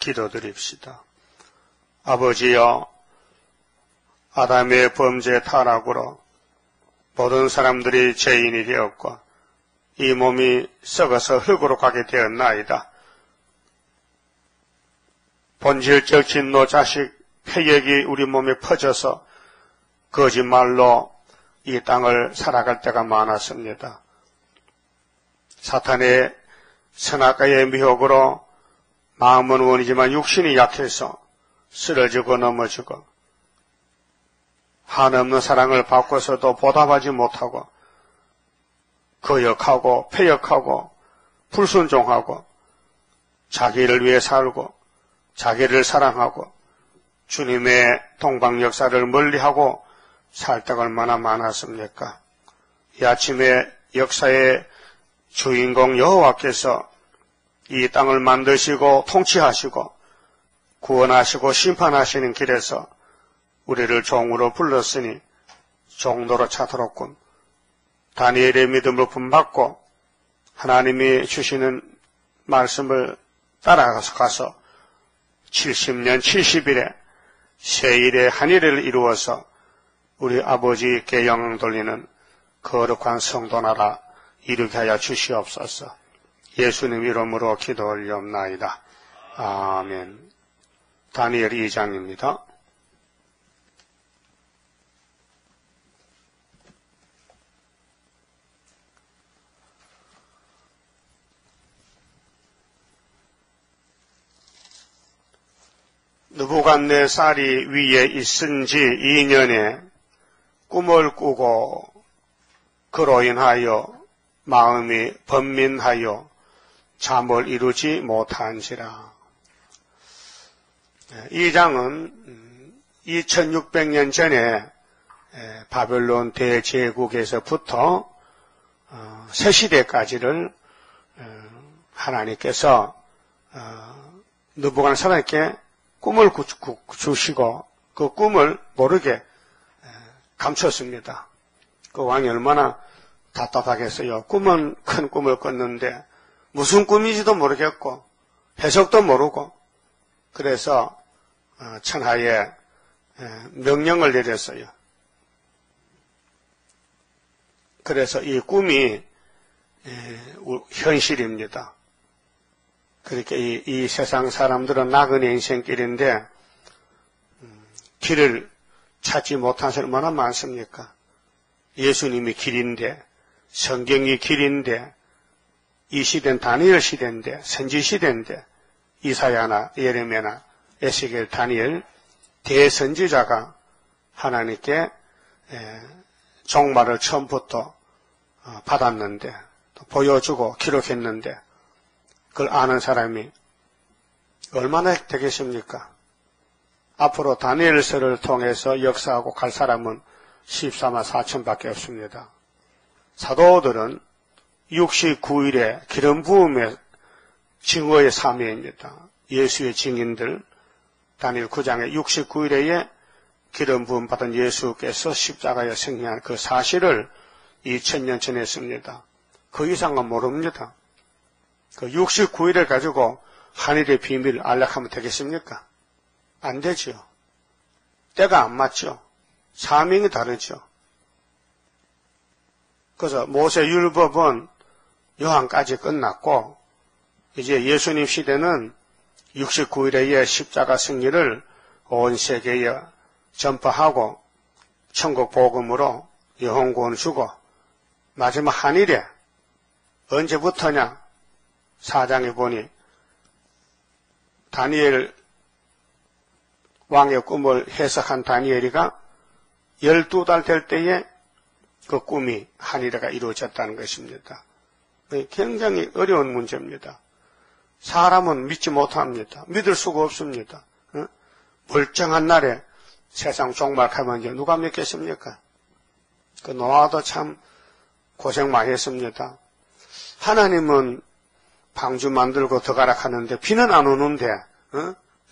기도드립시다. 아버지여, 아담의 범죄 타락으로 모든 사람들이 죄인이 되었고 이 몸이 썩어서 흙으로 가게 되었나이다. 본질적 진노 자식 폐역이 우리 몸에 퍼져서 거짓말로 이 땅을 살아갈 때가 많았습니다. 사탄의 선악과의 미혹으로 마음은 원이지만 육신이 약해서 쓰러지고 넘어지고 한없는 사랑을 받고서도 보답하지 못하고 거역하고 폐역하고 불순종하고 자기를 위해 살고 자기를 사랑하고 주님의 동방 역사를 멀리하고 살 때가 얼마나 많았습니까? 이 아침에 역사의 주인공 여호와께서 이 땅을 만드시고 통치하시고 구원하시고 심판하시는 길에서 우리를 종으로 불렀으니 종로로 차도록군. 다니엘의 믿음을 품받고 하나님이 주시는 말씀을 따라가서 가서 70년 70일에 세일의 한일을 이루어서 우리 아버지께 영광 돌리는 거룩한 성도 나라 이루게 하여 주시옵소서. 예수님 이름으로 기도 올리옵나이다. 아멘. 다니엘 2장입니다. 느부갓네살이 위에 있은 지 2년에 꿈을 꾸고 그로 인하여 마음이 번민하여 잠을 이루지 못한지라. 이 장은 2600년 전에 바벨론 대제국에서부터 새시대까지를 하나님께서 느부갓네살에게 꿈을 주시고 그 꿈을 모르게 감췄습니다. 그 왕이 얼마나 답답하겠어요. 꿈은 큰 꿈을 꿨는데 무슨 꿈인지도 모르겠고 해석도 모르고 그래서 천하에 명령을 내렸어요. 그래서 이 꿈이 현실입니다. 그렇게 이 세상 사람들은 나그네 인생길인데 길을 찾지 못한 사람이 얼마나 많습니까? 예수님이 길인데 성경이 길인데 이 시대는 다니엘 시대인데 선지 시대인데 이사야나 예레미야나 에스겔 다니엘 대선지자가 하나님께 종말을 처음부터 받았는데 또 보여주고 기록했는데 그걸 아는 사람이 얼마나 되겠습니까? 앞으로 다니엘서를 통해서 역사하고 갈 사람은 14만 4천밖에 없습니다. 사도들은 69일의 기름 부음의 증거의 사명입니다. 예수의 증인들 다니엘 9장에 69일에 기름 부음 받은 예수께서 십자가에 승리한 그 사실을 2000년 전에 했습니다. 그 이상은 모릅니다. 그 69일을 가지고 한일의 비밀을 알락하면 되겠습니까? 안 되죠. 때가 안 맞죠. 사명이 다르죠. 그래서 모세 율법은 요한까지 끝났고 이제 예수님 시대는 69일의 십자가 승리를 온 세계에 전파하고 천국 복음으로 영혼 구원을 주고 마지막 한일에 언제부터냐 4장에 보니 다니엘 왕의 꿈을 해석한 다니엘이가 12달 될 때에 그 꿈이 한일회가 이루어졌다는 것입니다. 굉장히 어려운 문제입니다. 사람은 믿지 못합니다. 믿을 수가 없습니다. 멀쩡한 날에 세상 종말하면 이제 누가 믿겠습니까? 그 노아도 참 고생 많이 했습니다. 하나님은 방주 만들고 더가락 하는데 비는 안 오는데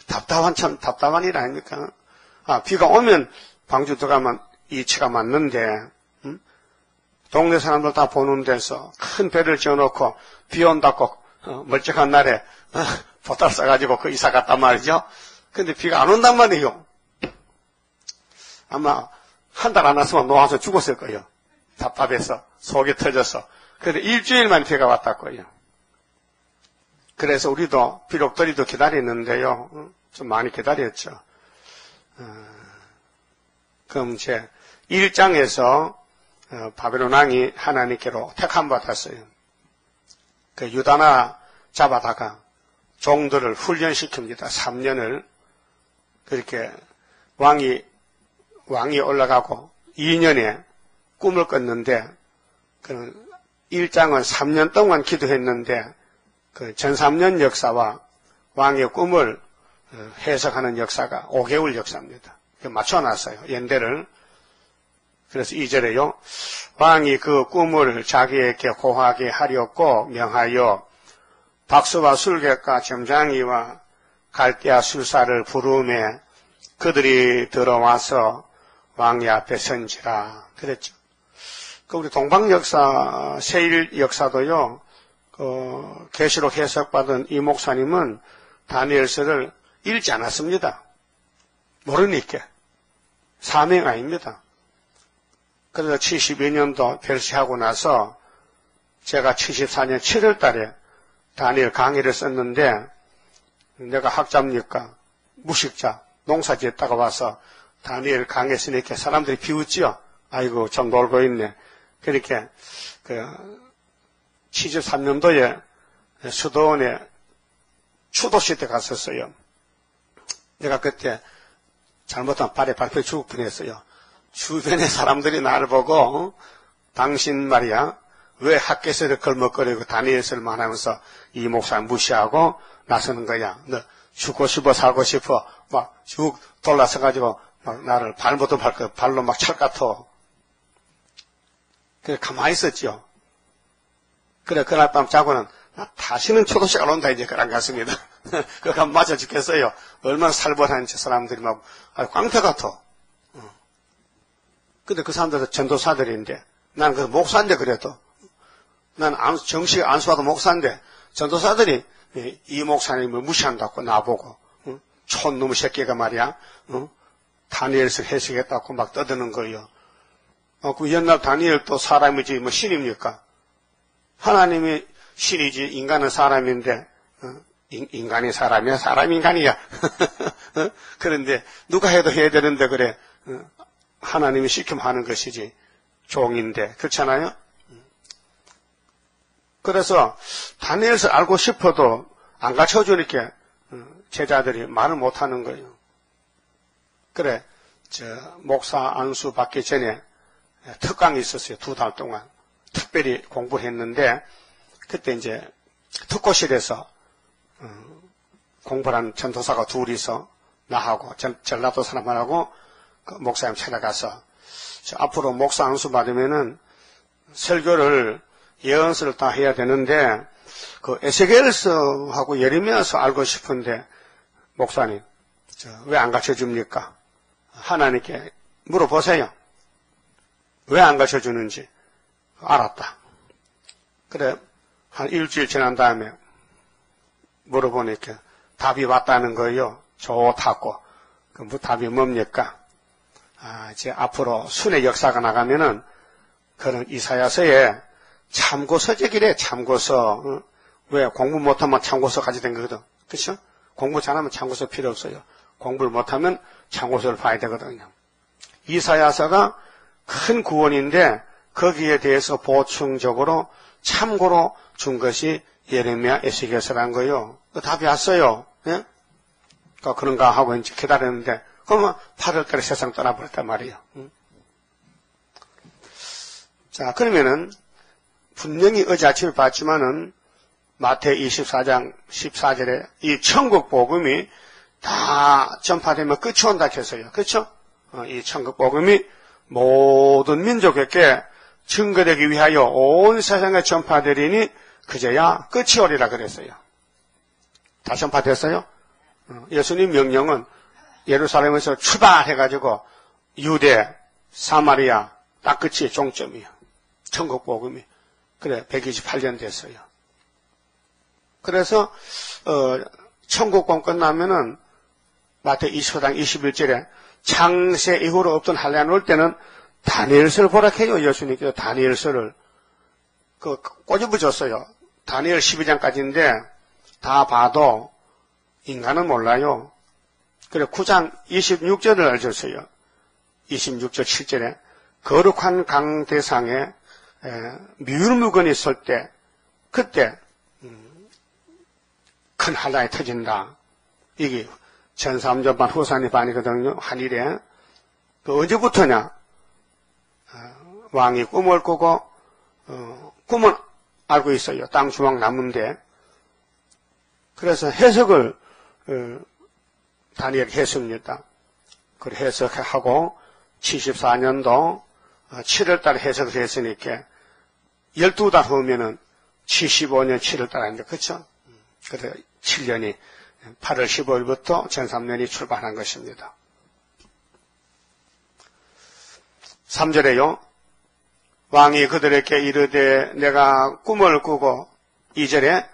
답답한 일 아닙니까? 비가 오면 방주 들어가면 이치가 맞는데 동네 사람들 다 보는 데서 큰 배를 지어놓고 비 온다고 멀쩡한 날에 보따리 싸가지고 그 이사 갔단 말이죠. 근데 비가 안 온단 말이에요. 아마 한 달 안 왔으면 노아서 죽었을 거예요. 답답해서 속이 터져서. 그런데 일주일 만에 비가 왔다고요. 그래서 우리도 비록 더리도 기다렸는데요. 좀 많이 기다렸죠. 그럼 이제 1장에서 바벨론 왕이 하나님께로 택함 받았어요. 그 유다나 잡아다가 종들을 훈련시킵니다. 3년을 그렇게 왕이 올라가고 2년에 꿈을 꿨는데 그 1장은 3년 동안 기도했는데 그 전3년 역사와 왕의 꿈을 해석하는 역사가 5개월 역사입니다. 맞춰놨어요. 연대를. 그래서 2절에요. 왕이 그 꿈을 자기에게 고하게 하려고 명하여 박수와 술객과 점장이와 갈대아 술사를 부르매 그들이 들어와서 왕의 앞에 선지라 그랬죠. 그 우리 동방 역사, 세일 역사도요. 그 계시록 해석받은 이 목사님은 다니엘서를 읽지 않았습니다. 모르니까 사명 아닙니다. 그래서 72년도 별세하고 나서 제가 74년 7월 달에 다니엘 강의를 썼는데 내가 학자입니까? 무식자, 농사 지었다가 와서 다니엘 강의 쓰니까 사람들이 비웃지요. 아이고 좀 놀고 있네. 그렇게 그 73년도에 수도원에 추도시 때 갔었어요. 내가 그때 잘못하면 발에 밟혀 죽을 뻔했어요. 주변의 사람들이 나를 보고 당신 말이야 왜 학개서를 걸먹거리고 다니엘서만 하면서 이 목사 무시하고 나서는 거야. 너 죽고 싶어 살고 싶어 막 쭉 돌아서 가지고 막 나를 발못도 밟고 발로 막 찰같아. 그래 가만히 있었죠. 그래 그날 밤 자고는 다시는 초도식 안 온다 이제 그런 것 같습니다. 그거 맞아 죽겠어요. 얼마나 살벌한지 사람들이 막 깡패 같아. 근데 그 사람들은 전도사들인데 나는 그 목사인데 그래도 난 정식 안수하도 목사인데 전도사들이 이 목사님을 무시한다고 나보고 촌놈의 새끼가 말이야 다니엘서 해석했다고 막 떠드는 거예요. 그 옛날 다니엘도 사람이지 뭐 신입니까? 하나님이 신이지 인간은 사람인데 인간이 사람이야 사람이 인간이야. 그런데 누가 해도 해야 되는데 그래 하나님이 시키면 하는 것이지 종인데 그렇잖아요. 그래서 다니엘서 알고 싶어도 안 가르쳐주니까 제자들이 말을 못하는 거예요. 그래 목사 안수 받기 전에 특강이 있었어요. 2달 동안 특별히 공부를 했는데 그때 이제 특고실에서 공부를 한 전도사가 둘이서 나하고 전라도 사람하고 그 목사님 찾아가서 앞으로 목사 안수 받으면은 설교를 예언서를 다 해야 되는데 그 에스겔서하고 예레미야서 알고 싶은데 목사님 왜 안 가르쳐 줍니까? 하나님께 물어보세요. 왜 안 가르쳐 주는지. 알았다. 그래 한 일주일 지난 다음에 물어보니까 답이 왔다는 거예요. 좋다고. 그 답이 뭡니까? 이제 앞으로 순회 역사가 나가면은 그런 이사야서에 참고서적이래. 참고서. 왜 공부 못하면 참고서 가지고 된 거거든. 그렇죠? 공부 잘하면 참고서 필요 없어요. 공부를 못하면 참고서를 봐야 되거든요. 이사야서가 큰 구원인데 거기에 대해서 보충적으로 참고로 준 것이 예레미야 에스겔서라는 거예요. 그 답이 왔어요. 예? 그런가 하고 이제 기다렸는데 그러면 8월달에 세상 떠나버렸단 말이에요. 자, 그러면은 분명히 어제 아침에 봤지만은 마태 24장 14절에 이 천국 복음이 다 전파되면 끝이 온다 했어요. 그렇죠? 이 천국 복음이 모든 민족에게 증거되기 위하여 온 세상에 전파되리니 그제야 끝이 오리라 그랬어요. 다 전파됐어요? 예수님 명령은 예루살렘에서 출발해가지고 유대, 사마리아 딱 끝이 종점이에요. 천국 복음이. 그래 128년 됐어요. 그래서 천국권 끝나면은 마태 20장 21절에 창세 이후로 없던 한란 올 때는 다니엘서를 보라해요. 예수님께서 다니엘서를 꼬집어 줬어요. 다니엘 12장까지인데 다 봐도 인간은 몰라요. 그래 9장 26절을 알려줬어요. 26절 7절에 거룩한 강대상에 뮤물건이 있을 때 그때 큰 한란이 터진다. 이게 전삼전반 후산이 반이거든요. 한일에. 언제부터냐? 왕이 꿈을 꾸고 꿈은 알고 있어요. 땅 주먹 나무인데. 그래서 해석을 다니엘이 했습니다. 그 해석하고 74년도 7월달에 해석을 했으니까 12달 후면은 75년 7월달 아닙니까? 그렇죠? 그래서 7년이 8월 15일부터 전3년이 출발한 것입니다. 3절에요. 왕이 그들에게 이르되 내가 꿈을 꾸고 2절에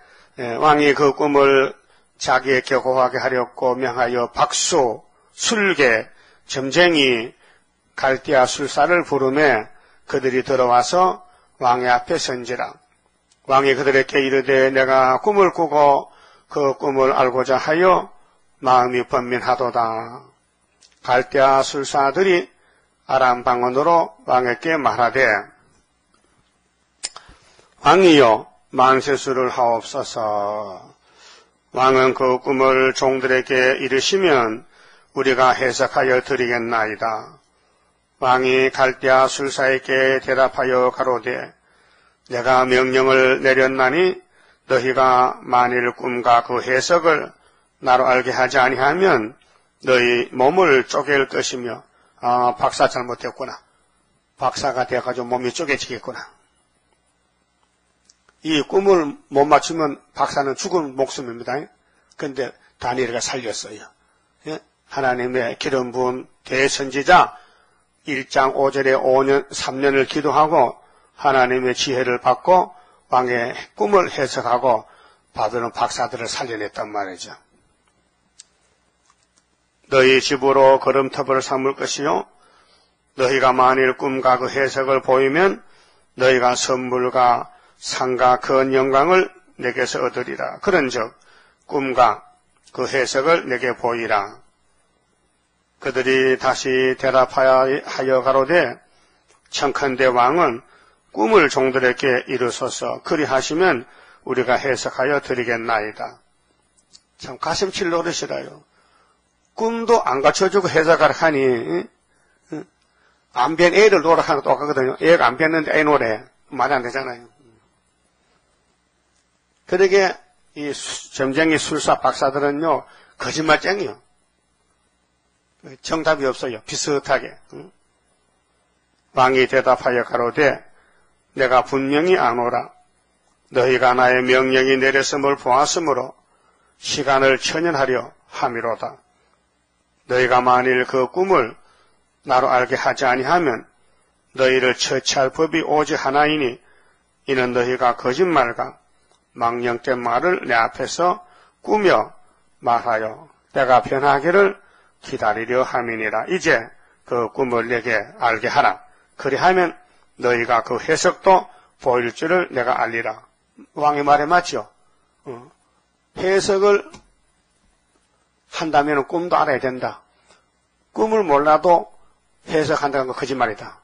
왕이 그 꿈을 자기에게 고하게 하렸고 명하여 박수, 술개, 점쟁이, 갈대아 술사를 부르매 그들이 들어와서 왕의 앞에 선지라. 왕이 그들에게 이르되 내가 꿈을 꾸고 그 꿈을 알고자 하여 마음이 번민하도다. 갈대아 술사들이 아람 방언으로 왕에게 말하되 왕이여 만세수를 하옵소서. 왕은 그 꿈을 종들에게 이르시면 우리가 해석하여 드리겠나이다. 왕이 갈대아 술사에게 대답하여 가로되 내가 명령을 내렸나니 너희가 만일 꿈과 그 해석을 나로 알게 하지 아니하면 너희 몸을 쪼갤 것이며 박사 잘못했구나. 박사가 돼가지고 몸이 쪼개지겠구나. 이 꿈을 못 맞추면 박사는 죽은 목숨입니다. 그런데 다니엘가 살렸어요. 하나님의 기름 부은 대선지자 1장 5절에 5년, 3년을 기도하고 하나님의 지혜를 받고 왕의 꿈을 해석하고 바벨론 박사들을 살려냈단 말이죠. 너희 집으로 거름터벌을 삼을 것이요 너희가 만일 꿈과 그 해석을 보이면 너희가 선물과 상과 큰 영광을 내게서 얻으리라. 그런즉 꿈과 그 해석을 내게 보이라. 그들이 다시 대답하여 가로되 청컨대 왕은 꿈을 종들에게 이루소서. 그리하시면 우리가 해석하여 드리겠나이다. 참 가슴칠 노릇이라요. 꿈도 안 갖춰주고 해석하라 하니 안 뵌 애를 노력하는 거 똑같거든요. 애가 안 뵀는데 애 노래 말이 안 되잖아요. 그러게 이 점쟁이 술사 박사들은요 거짓말쟁이요. 정답이 없어요. 비슷하게. 왕이 대답하여 가로되 내가 분명히 아노라. 너희가 나의 명령이 내렸음을 보았으므로 시간을 천연하려 함이로다. 너희가 만일 그 꿈을 나로 알게 하지 아니하면 너희를 처치할 법이 오직 하나이니 이는 너희가 거짓말과 망령된 말을 내 앞에서 꾸며 말하여 내가 변하기를 기다리려 함이니라. 이제 그 꿈을 내게 알게 하라. 그리하면 너희가 그 해석도 보일 줄을 내가 알리라. 왕의 말에 맞죠? 해석을 한다면 꿈도 알아야 된다. 꿈을 몰라도 해석한다는 건 거짓말이다.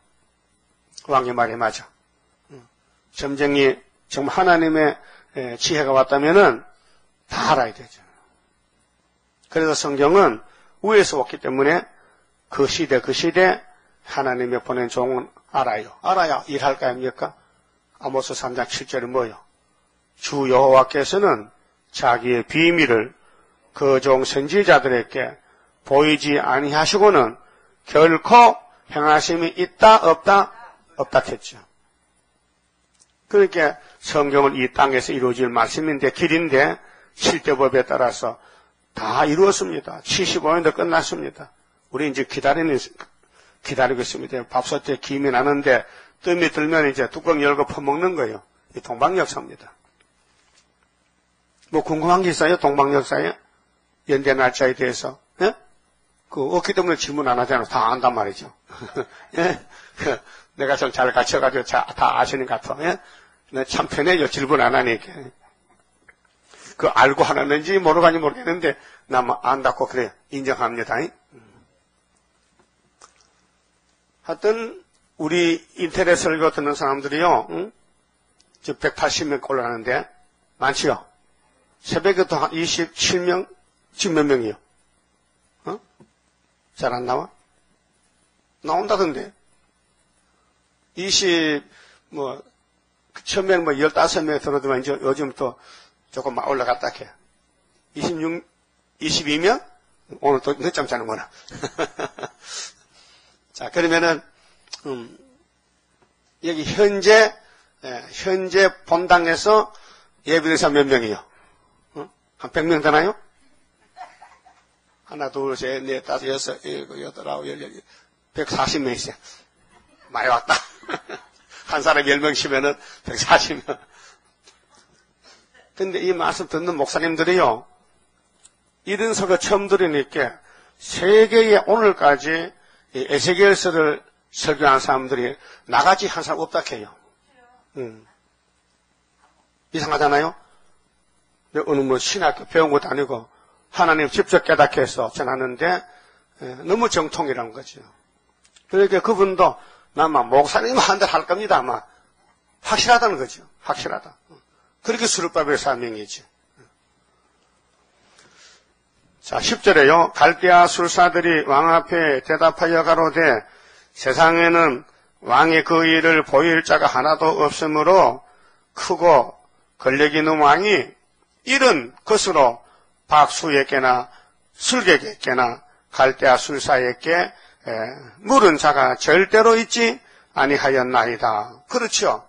왕의 말에 맞아. 점쟁이 정말 하나님의 지혜가 왔다면은 다 알아야 되죠. 그래서 성경은 위에서 왔기 때문에 그 시대 하나님의 보낸 종은 알아요. 알아야 일할 거 아닙니까? 아모스 3장 7절은 뭐요? 주 여호와께서는 자기의 비밀을 그 종 선지자들에게 보이지 아니하시고는 결코 행하심이 있다 없다 했죠. 그러니까 성경은 이 땅에서 이루어질 말씀인데 길인데 실대법에 따라서 다 이루었습니다. 75년도 끝났습니다. 우리 이제 기다리고 있습니다. 밥솥 때 김이 나는데 뜸이 들면 이제 뚜껑 열고 퍼먹는 거예요. 이 동방역사입니다. 뭐 궁금한 게 있어요? 동방역사에? 연대 날짜에 대해서. 예? 없기 때문에 질문 안 하잖아. 다 안단 말이죠. 예? 내가 좀 잘 가르쳐가지고 다 아시는 것 같아. 예? 참 편해요. 질문 안 하니까. 알고 하는지 모르는지 모르겠는데, 나 안다고 그래요. 인정합니다. 하여튼, 우리 인터넷 설교 듣는 사람들이요, 응? 지금 180명 올라가는데, 많지요? 새벽에도 한 27명? 지금 몇 명이요? 잘 안 나와? 나온다던데. 처음에는 15명 들어오더만, 이제 요즘 또 조금 막 올라갔다 해. 22명? 오늘 또 늦잠 자는구나. 자, 그러면은, 여기 현재 본당에서 예배대사 몇 명이요? 한 100명 되나요? 하나, 둘, 셋, 넷, 다섯, 여섯, 일곱, 여덟, 아홉, 열, 140명 있어요. 많이 왔다. 한 사람 10명 치면은 140명. 근데 이 말씀 듣는 목사님들이요, 이런 설교 처음 들으니까 세계에 오늘까지 에세겔서를 설교한 사람들이 나같이 한 사람 없다 해요. 이상하잖아요? 어느 신학교 배운 것도 아니고 하나님 직접 깨닫게 해서 전하는데 너무 정통이란 거죠. 그러니까 그분도 아마 목사님 한 달 할 겁니다. 아마 확실하다는 거죠. 확실하다. 그렇게 수르바벨 사명이죠. 자, 10절에요. 갈대아 술사들이 왕 앞에 대답하여 가로되 세상에는 왕의 그 일을 보일 자가 하나도 없으므로 크고 권력 있는 왕이 이런 것으로 박수에게나 술객에게나 갈대아 술사에게 물은 자가 절대로 있지 아니하였나이다. 그렇죠?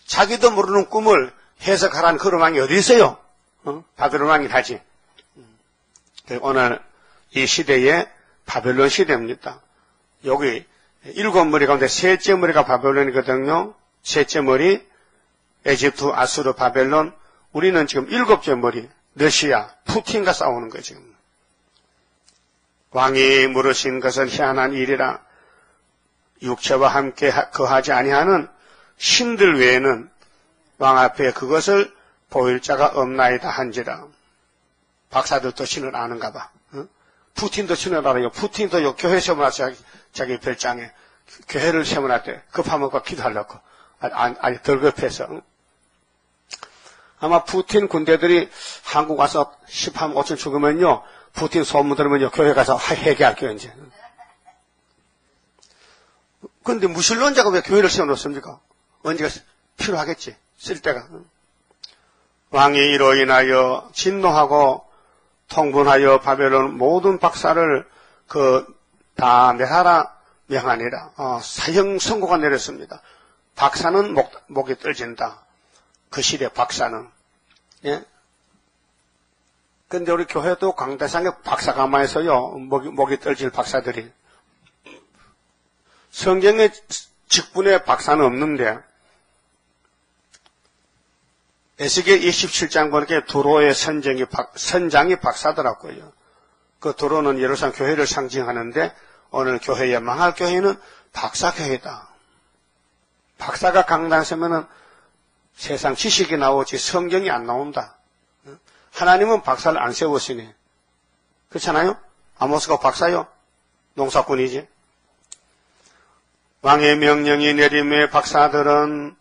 자기도 모르는 꿈을 해석하라는 그런 왕이 어디 있어요? 바벨론 왕이 하지. 오늘 이 시대에 바벨론 시대입니다. 여기 7머리 가운데 셋째 머리가 바벨론이거든요. 셋째 머리 에집트, 아수르, 바벨론. 우리는 지금 7째 머리 러시아, 푸틴과 싸우는 거죠. 지금. 왕이 물으신 것은 희한한 일이라 육체와 함께 거하지 아니하는 신들 외에는 왕 앞에 그것을 보일 자가 없나이다 한지라. 박사들도 신을 아는가 봐. 푸틴도 신을 알아요. 푸틴도 교회 세워놨어요. 자기 별장에. 교회를 세워놨대. 급하면 기도하려고. 아니 덜 급해서. 아마 푸틴 군대들이 한국 와서 10한 5천 죽으면요. 푸틴 소문 들으면요. 교회 가서 회개할게요, 이제. 그런데 무신론자가 왜 교회를 세워놓습니까? 언제가 필요하겠지. 쓸 때가. 왕이 이로 인하여 진노하고 통분하여 바벨론 모든 박사를 다 멸하라 명하니라. 사형 선고가 내렸습니다. 박사는 목이 떨진다. 그 시대 박사는. 예? 근데 우리 교회도 강대상에 박사가 많이 있어요. 목이 떨질 박사들이. 성경의 직분에 박사는 없는데, 에스겔 27장 보니까 두로의 선장이 박사더라고요. 그 두로는 예루살렘 교회를 상징하는데, 오늘 교회에 망할 교회는 박사교회다. 박사가 강단 세면은 세상 지식이 나오지 성경이 안 나온다. 하나님은 박사를 안 세웠으니. 그렇잖아요? 아모스가 박사요? 농사꾼이지. 왕의 명령이 내림에 박사들은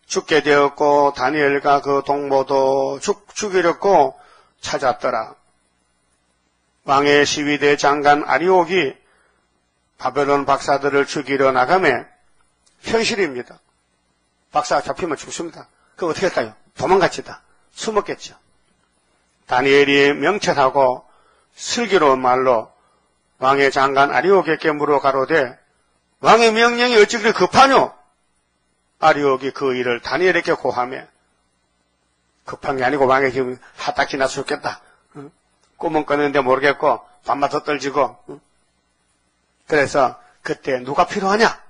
죽게 되었고 다니엘과 그 동무도 죽이려고 찾았더라. 왕의 시위대 장관 아리옥이 바벨론 박사들을 죽이려 나가매 현실입니다. 박사가 잡히면 죽습니다. 그럼 어떻게 할까요? 도망갔지다. 숨었겠죠. 다니엘이 명철하고 슬기로운 말로 왕의 장관 아리옥에게 물어 가로되 왕의 명령이 어찌 그리 급하뇨? 아리옥이 그 일을 다니엘에게 고하며 급한 게 아니고 왕의 지금 하딱지 나서 죽겠다. 꿈은 꿨는데 모르겠고 밤마다 떨지고. 그래서 그때 누가 필요하냐?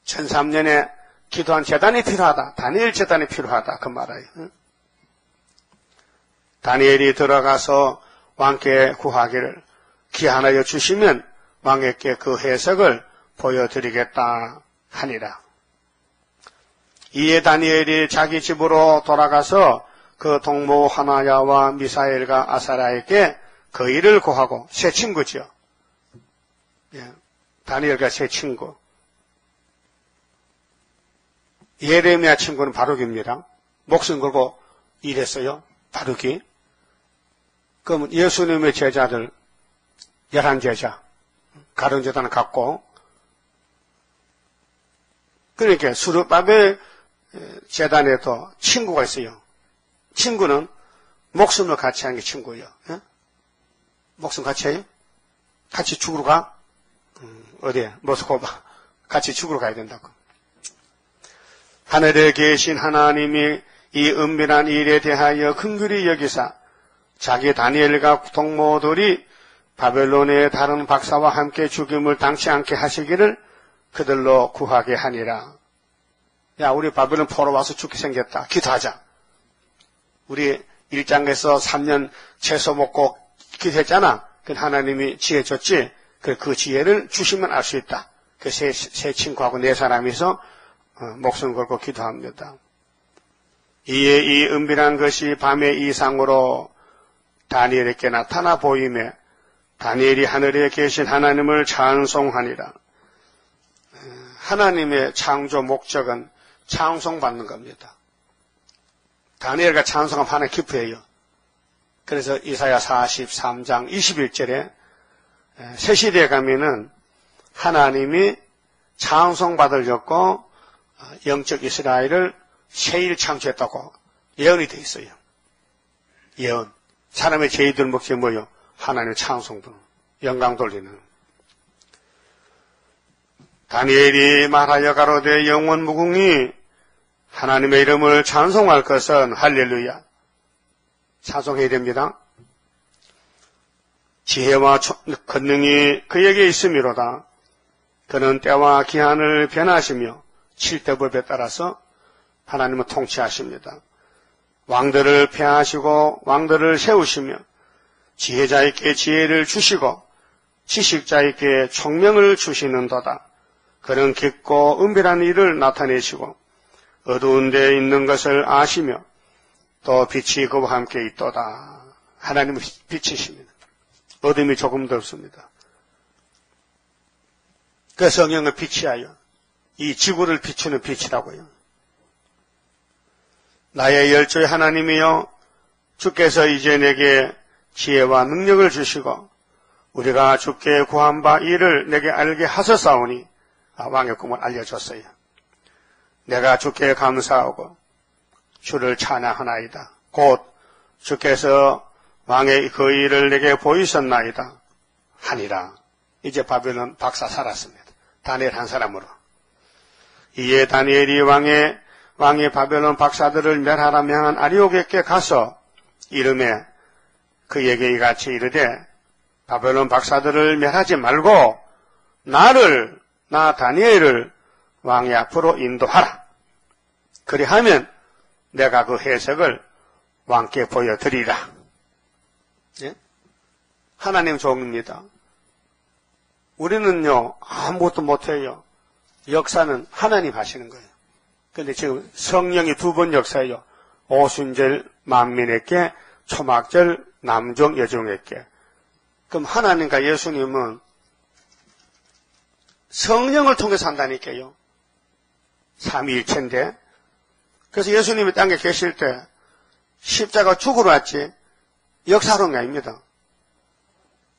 1003년에 기도한 제단이 필요하다. 다니엘 제단이 필요하다. 그 말이에요. 다니엘이 들어가서 왕께 구하기를 기한하여 주시면 왕에게 그 해석을 보여드리겠다 하니라. 이에 다니엘이 자기 집으로 돌아가서 그 동무 하나야와 미사엘과 아사랴에게 그 일을 구하고 새 친구죠. 다니엘과 새 친구. 예레미야 친구는 바룩입니다. 목숨 걸고 일했어요. 바룩이. 그러면 예수님의 제자들 11제자 가론제단을 갖고 그러니까 수르바벨 제단에도 친구가 있어요. 친구는 목숨을 같이 하는 게 친구예요. 예? 목숨 같이 해요? 같이 죽으러 가? 어디에? 모스크바. 같이 죽으러 가야 된다고. 하늘에 계신 하나님이 이 은밀한 일에 대하여 긍휼히 여기사 자기 다니엘과 동무들이 바벨론의 다른 박사와 함께 죽임을 당치 않게 하시기를 그들로 구하게 하니라. 야, 우리 바벨론 포로 와서 죽게 생겼다. 기도하자. 우리 1장에서 3년 채소 먹고 기도했잖아. 그 하나님이 지혜 줬지. 그 지혜를 주시면 알 수 있다. 그 세 친구하고 네 사람이서 목숨 걸고 기도합니다. 이에 이 은밀한 것이 밤의 이상으로 다니엘에게 나타나 보이매 다니엘이 하늘에 계신 하나님을 찬송하니라. 하나님의 창조 목적은 찬송받는 겁니다. 다니엘과 찬송하면 하나님 기뻐해요. 그래서 이사야 43장 21절에 새 시대에 가면은 하나님이 찬송받으려고 영적 이스라엘을 새일 창조했다고 예언이 되어 있어요. 예언. 사람의 죄들 목적이 뭐요? 하나님의 찬송도 영광 돌리는. 다니엘이 말하여 가로되 영원 무궁히 하나님의 이름을 찬송할 것은 할렐루야. 찬송해야 됩니다. 지혜와 권능이 그에게 있음이로다. 그는 때와 기한을 변하시며 칠대법에 따라서 하나님은 통치하십니다. 왕들을 폐하시고 왕들을 세우시며 지혜자에게 지혜를 주시고 지식자에게 총명을 주시는도다. 그는 깊고 은밀한 일을 나타내시고 어두운 데에 있는 것을 아시며 또 빛이 그와 함께 있도다. 하나님은 빛이십니다. 어둠이 조금도 없습니다. 그 성령을 빛이하여 이 지구를 비추는 빛이라고요. 나의 열조의 하나님이여, 주께서 이제 내게 지혜와 능력을 주시고 우리가 주께 구한 바 이를 내게 알게 하셨사오니, 왕의 꿈을 알려줬어요. 내가 주께 감사하고 주를 찬양하나이다. 곧 주께서 왕의 그 일을 내게 보이셨나이다 하니라. 이제 바벨론 박사 살았습니다. 다니엘 한 사람으로. 이에 다니엘이 왕의 바벨론 박사들을 멸하라 명한 아리옥에게 가서 이름에 그에게 이같이 이르되 바벨론 박사들을 멸하지 말고 나 다니엘을 왕의 앞으로 인도하라. 그리하면 내가 그 해석을 왕께 보여드리라. 예? 하나님 종입니다. 우리는요 아무것도 못해요. 역사는 하나님 하시는 거예요. 그런데 지금 성령이 두 번 역사해요. 오순절 만민에게, 초막절 남종 여종에게. 그럼 하나님과 예수님은 성령을 통해서 한다니까요. 삼위일체인데. 그래서 예수님이 땅에 계실 때 십자가 죽으러 왔지 역사로는 아닙니다.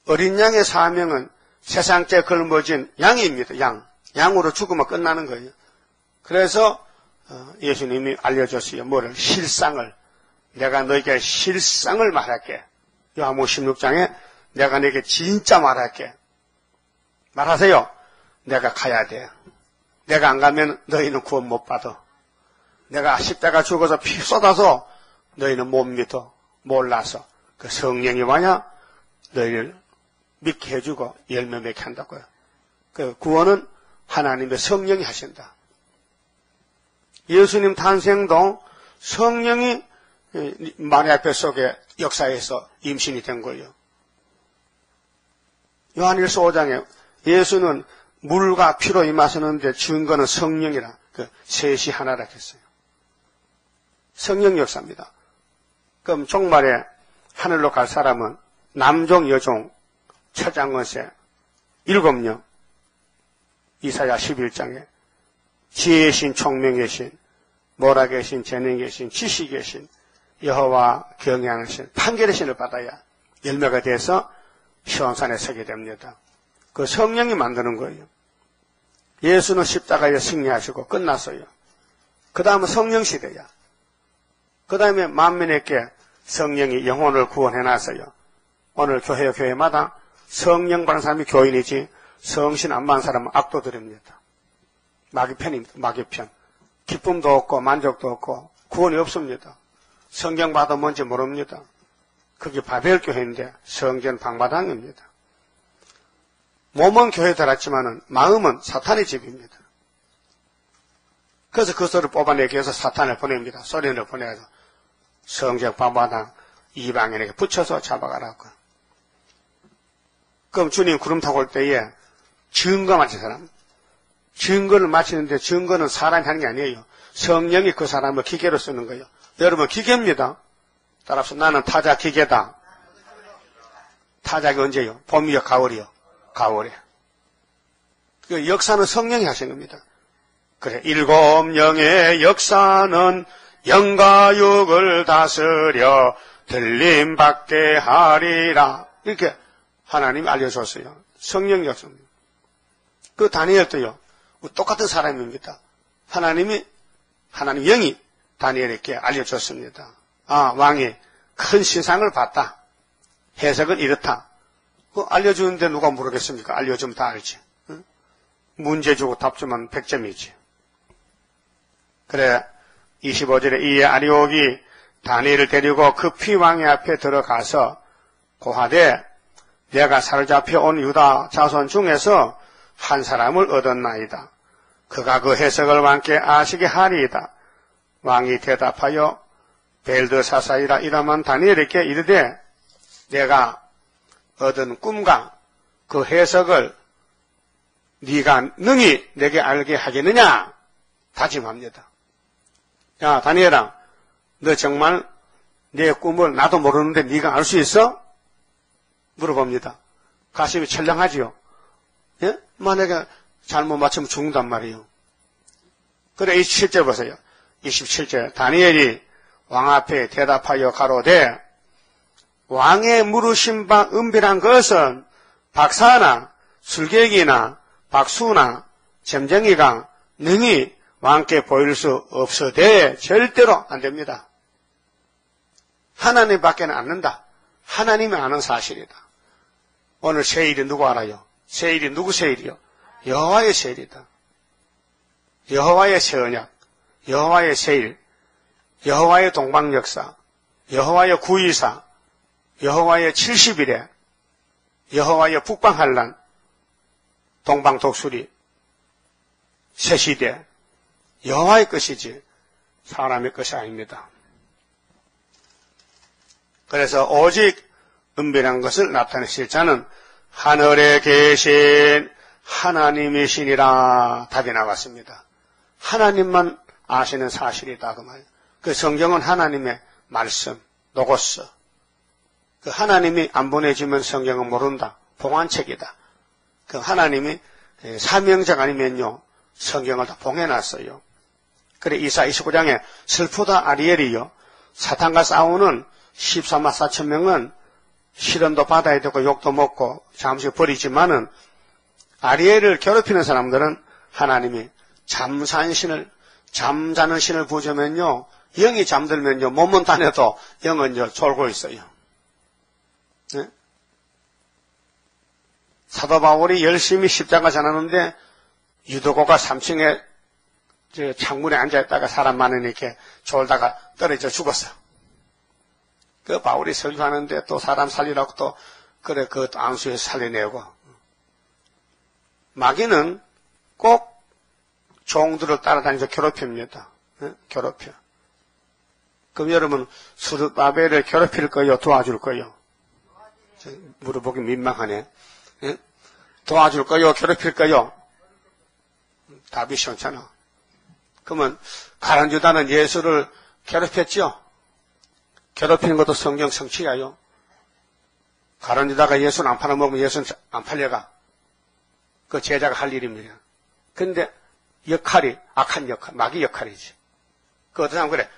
어린 양의 사명은 세상째 걸머진 양입니다. 양으로 죽으면 끝나는 거예요. 그래서 예수님이 알려줬어요. 뭐를? 실상을. 내가 너에게 실상을 말할게. 요한복음 16장에 내가 너에게 진짜 말할게. 말하세요. 내가 가야 돼. 내가 안 가면 너희는 구원 못 받아. 내가 십자가 죽어서 피 쏟아서 너희는 못 믿어. 몰라서. 그 성령이 와야 너희를 믿게 해주고 열매 맺게 한다고요. 그 구원은 하나님의 성령이 하신다. 예수님 탄생도 성령이 마리아 뱃속에 역사에서 임신이 된 거예요. 요한일서 5장에 예수는 물과 피로 임하셨는데 증거는 성령이라, 셋이 하나라 했어요. 성령 역사입니다. 그럼 종말에 하늘로 갈 사람은 남종, 여종, 처장것에 7명, 이사야 11장에 지혜의 신, 총명의 신, 모락의 신, 재능의 신, 지식의 신, 여호와 경외하는 신, 판결의 신을 받아야 열매가 돼서 시온산에 서게 됩니다. 그 성령이 만드는 거예요. 예수는 십자가에 승리하시고 끝났어요. 그 다음은 성령 시대야. 그 다음에 만민에게 성령이 영혼을 구원해놨어요. 오늘 교회마다 성령 받는 사람이 교인이지 성신 안 받는 사람은 악도들입니다. 마귀편입니다. 마귀편. 기쁨도 없고 만족도 없고 구원이 없습니다. 성경 받아 뭔지 모릅니다. 그게 바벨교회인데 성전 방바당입니다. 몸은 교회 들었지만은 마음은 사탄의 집입니다. 그래서 그 소리를 뽑아내기 위해서 사탄을 보냅니다. 소리를 보내서 성전 방바당 이방인에게 붙여서 잡아가라고. 그럼 주님 구름 타고 올 때에 증거 마친 사람, 증거를 마치는데 증거는 사람이 하는 게 아니에요. 성령이 그 사람을 기계로 쓰는 거예요. 여러분 기계입니다. 따라서 나는 타자 기계다. 타작이 언제요? 봄이요? 가을이요? 가을에. 그 역사는 성령이 하신 겁니다. 그래, 7 영의 역사는 영과 육을 다스려 들림받게 하리라. 이렇게 하나님이 알려줬어요. 성령 역사입니다. 그 다니엘도요, 똑같은 사람입니다. 하나님 영이 다니엘에게 알려줬습니다. 아, 왕이 큰 신상을 봤다. 해석은 이렇다. 알려주는데 누가 모르겠습니까? 알려주면 다 알지. 응? 문제 주고 답 주면 100점이지. 그래, 25절에 이에 아리옥이 다니엘을 데리고 급히 왕의 앞에 들어가서 고하되 내가 사로잡혀 온 유다 자손 중에서 한 사람을 얻었나이다. 그가 그 해석을 왕께 아시게 하리이다. 왕이 대답하여 벨드사사이라 이라만 다니엘에게 이르되 내가 얻은 꿈과 그 해석을 네가 능히 내게 알게 하겠느냐 다짐합니다. 야 다니엘아, 너 정말 내 꿈을 나도 모르는데 네가 알 수 있어? 물어봅니다. 가슴이 철렁하지요. 예? 만약에 잘못 맞추면 죽는단 말이에요. 그래 27절 보세요. 27절 다니엘이 왕 앞에 대답하여 가로되 왕의 물으신 바 은밀한 것은 박사나 술객이나 박수나 점쟁이가 능히 왕께 보일 수 없으되 절대로 안 됩니다. 하나님밖에는 않는다. 하나님이 아는 사실이다. 오늘 세일이 누구 알아요? 세일이 누구 세일이요? 여호와의 세일이다. 여호와의 새 언약, 여호와의 세일, 여호와의 동방역사, 여호와의 구이사, 여호와의 70일에, 여호와의 북방환란, 동방독수리, 새시대, 여호와의 것이지 사람의 것이 아닙니다. 그래서 오직 은밀한 것을 나타내실 자는 하늘에 계신 하나님이시니라 답이 나왔습니다. 하나님만 아시는 사실이다 그 말. 그 성경은 하나님의 말씀, 로고스. 그 하나님이 안 보내주면 성경은 모른다. 봉안책이다. 그 하나님이 사명자가 아니면요 성경을 다 봉해놨어요. 그래 이사 29장에 슬프다 아리엘이요 사탄과 싸우는 14만 4천 명은 시련도 받아야 되고 욕도 먹고 잠시 버리지만은 아리엘을 괴롭히는 사람들은 하나님이 잠자는 신을 부어주면요 영이 잠들면요 몸은 다녀도 영은 졸고 있어요. 네? 사도 바울이 열심히 십자가 전하는데 유도고가 3층에 창문에 앉아있다가 사람 많으니까 졸다가 떨어져 죽었어. 그 바울이 설교하는데 또 사람 살리라고 또 그래 그 안수에서 살려내고. 마귀는 꼭 종들을 따라다니면서 괴롭힙니다. 네? 괴롭혀. 그럼 여러분 스룹바벨을 괴롭힐 거요? 도와줄 거요? 물어보기 민망하네. 예? 도와줄 거요? 괴롭힐 거요? 답이 시원찮아. 그러면 가룟 유다는 예수를 괴롭혔죠? 괴롭히는 것도 성경 성취야요. 가룟 유다가 예수는 안 팔아먹으면 예수는 안 팔려가. 그 제자가 할 일입니다. 근데 역할이 악한 역할, 마귀 역할이지. 그 어떤 사람은 그래.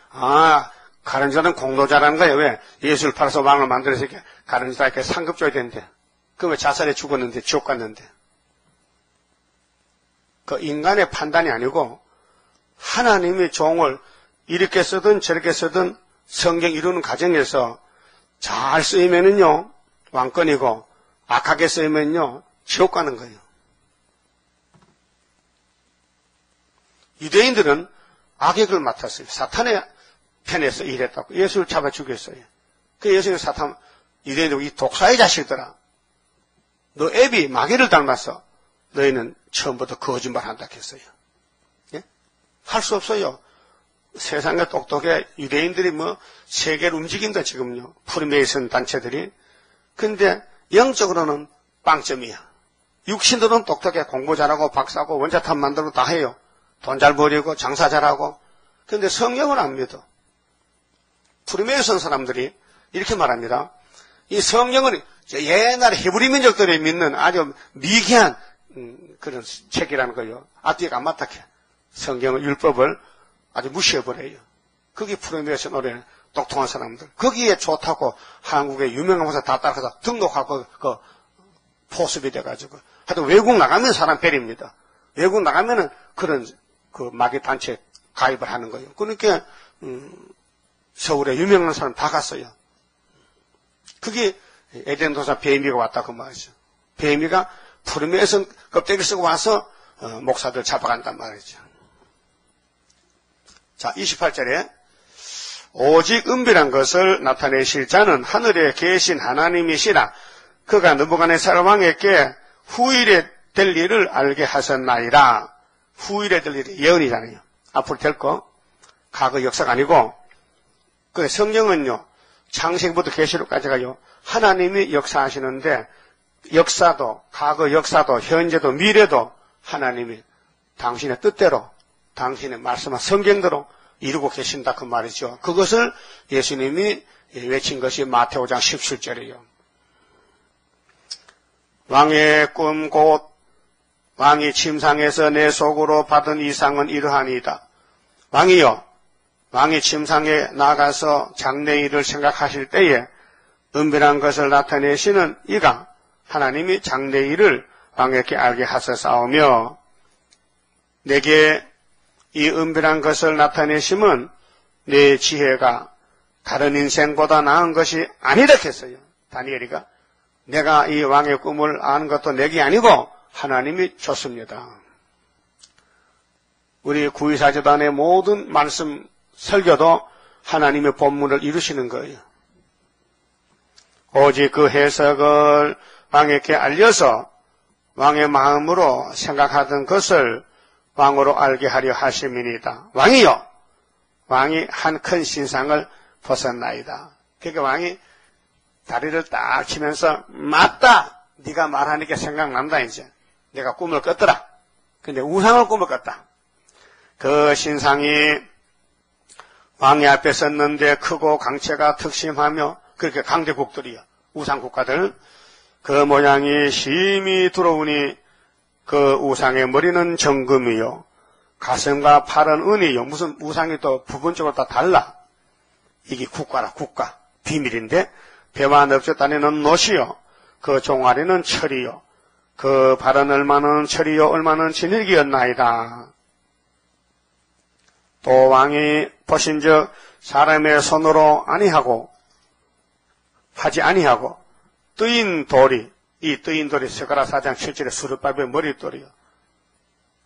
가룟 유다는 공로자라는 거예요. 왜? 예수를 팔아서 왕을 만들어서 이렇게 가룟 유다에게 상급 줘야 되는데. 그럼 왜 자살해 죽었는데 지옥 갔는데. 그 인간의 판단이 아니고 하나님의 종을 이렇게 쓰든 저렇게 쓰든 성경 이루는 과정에서 잘 쓰이면은요 왕권이고 악하게 쓰이면요 지옥 가는 거예요. 유대인들은 악역을 맡았어요. 사탄의 편에서 일했다고. 예수를 잡아 죽였어요. 그 예수는 사탄, 유대인들 이 독사의 자식들아. 너 애비 마귀를 닮았어. 너희는 처음부터 거짓말 한다 했어요. 예? 할 수 없어요. 세상에 똑똑해 유대인들이 세계를 움직인다 지금요. 프리메이슨 단체들이. 근데 영적으로는 빵점이야. 육신들은 똑똑해. 공부 잘하고 박사고 원자탄 만들고 다 해요. 돈 잘 벌이고 장사 잘하고. 근데 성경은 안 믿어. 프리메이슨 사람들이 이렇게 말합니다. 이 성경은 옛날 히브리 민족들이 믿는 아주 미개한 그런 책이라는 거예요. 앞뒤가 안 맞닥해. 성경의 율법을 아주 무시해버려요. 그게 프리메이슨 노래는 똑똑한 사람들. 거기에 좋다고 한국의 유명한 목사 다 따라가서 등록하고 그 포섭이 돼가지고. 하여튼 외국 나가면 사람 베립니다. 외국 나가면은 그런 그 마귀 단체 가입을 하는 거예요. 그러니까 서울에 유명한 사람 다 갔어요. 그게 에덴 도사 베이미가 왔다 그 말이죠. 베이미가 프리메이슨 껍데기 쓰고 와서 목사들 잡아간단 말이죠. 자, 28절에 오직 은밀한 것을 나타내실 자는 하늘에 계신 하나님이시라. 그가 느부갓네살 왕에게 후일에 될 일을 알게 하셨나이다. 후일에 될 일이 예언이잖아요. 앞으로 될 거. 과거 역사가 아니고 그 성경은요. 창세기부터 계시록까지가요. 하나님이 역사하시는데 역사도 과거 역사도 현재도 미래도 하나님이 당신의 뜻대로 당신의 말씀한 성경대로 이루고 계신다 그 말이죠. 그것을 예수님이 외친 것이 마태오 5장 17절이에요. 왕의 꿈 곧 왕이 침상에서 내 속으로 받은 이상은 이러하니이다. 왕이요. 왕이 침상에 나가서 장래일을 생각하실 때에 은밀한 것을 나타내시는 이가 하나님이 장래일을 왕에게 알게 하셨사오며 내게 이 은밀한 것을 나타내심은 내 지혜가 다른 인생보다 나은 것이 아니라 했어요. 다니엘이가 내가 이 왕의 꿈을 아는 것도 내게 아니고 하나님이 줬습니다. 우리 구의사재단의 모든 말씀 설교도 하나님의 본문을 이루시는 거예요. 오직 그 해석을 왕에게 알려서 왕의 마음으로 생각하던 것을 왕으로 알게 하려 하심이니이다. 왕이요. 왕이 한 큰 신상을 벗었나이다. 그러니까 왕이 다리를 딱 치면서 맞다. 네가 말하니까 생각난다 이제. 내가 꿈을 꿨더라. 근데 우상을 꿈을 꿨다. 그 신상이 왕의 앞에 섰는데 크고 강체가 특심하며 그렇게 강대국들이요. 우상국가들. 그 모양이 심히 두려우니 그 우상의 머리는 정금이요. 가슴과 팔은 은이요. 무슨 우상이 또 부분적으로 다 달라. 이게 국가라 국가. 비밀인데 배와 넙죽 다니는 노시요. 그 종아리는 철이요. 그 발은 얼마는 철이요 얼마는 진흙이었나이다. 또 왕이 보신즉 사람의 손으로 하지 아니하고 뜨인 돌이 이 뜨인 돌이 스가랴 4장 7절에 스룹바벨 머릿돌이요.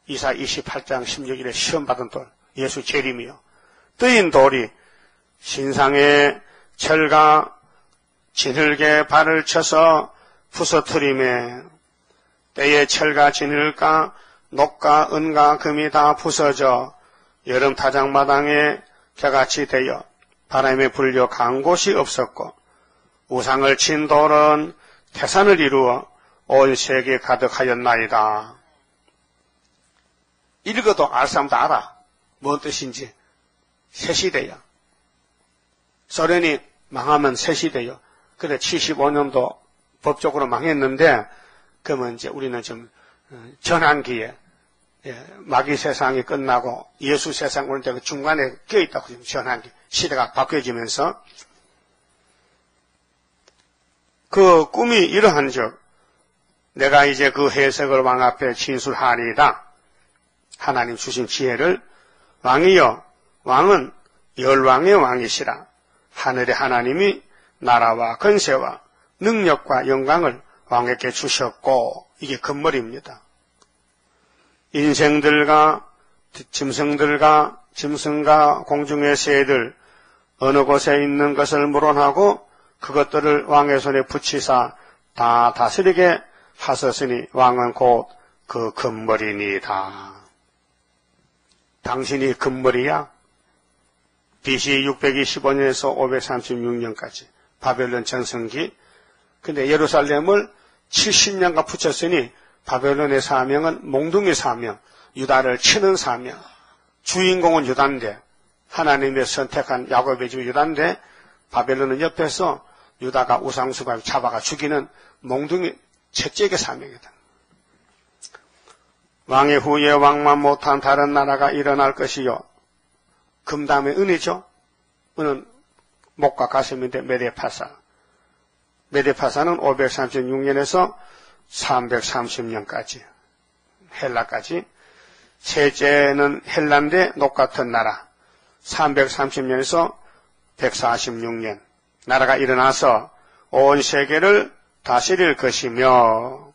이사 28장 16절에 시험 받은 돌 예수 재림이요. 뜨인 돌이 신상의 철과 진흙에 발을 쳐서 부서뜨리매 때에 철과 진흙과 녹과 은과 금이 다 부서져 여름 타작마당에 겨같이 되어 바람에 불려 간 곳이 없었고 우상을 친 돌은 태산을 이루어 온 세계에 가득하였나이다. 읽어도 알 사람도 알아. 뭔 뜻인지. 새 시대야. 소련이 망하면 새 시대요. 그래 75년도 법적으로 망했는데 그러면 이제 우리는 좀 전환기에 마귀 세상이 끝나고 예수 세상 오는 때 중간에 껴있다고 지금 전환기 시대가 바뀌어지면서 그 꿈이 이러한즉 내가 이제 그 해석을 왕 앞에 진술하리이다. 하나님 주신 지혜를 왕이여 왕은 열왕의 왕이시라. 하늘의 하나님이 나라와 건세와 능력과 영광을 왕에게 주셨고 이게 금머리입니다. 인생들과 짐승과 공중의 새들 어느 곳에 있는 것을 물어하고 그것들을 왕의 손에 붙이사 다 다스리게 하셨으니 왕은 곧 그 금머리니이다. 당신이 금머리야? BC 625년에서 536년까지 바벨론 전성기. 근데 예루살렘을 70년간 붙였으니 바벨론의 사명은 몽둥이 사명, 유다를 치는 사명. 주인공은 유다인데 하나님의 선택한 야곱의 집 유다인데 바벨론은 옆에서 유다가 우상숭배를 잡아가 죽이는 몽둥이 채찍의 사명이다. 왕의 후에 왕만 못한 다른 나라가 일어날 것이요. 금 다음에 은이죠. 은은 목과 가슴인데 메데파사. 메데파사는 536년에서 330년까지 헬라까지. 셋째는 헬라인데 녹같은 나라. 330년에서 146년 나라가 일어나서 온 세계를 다스릴 것이며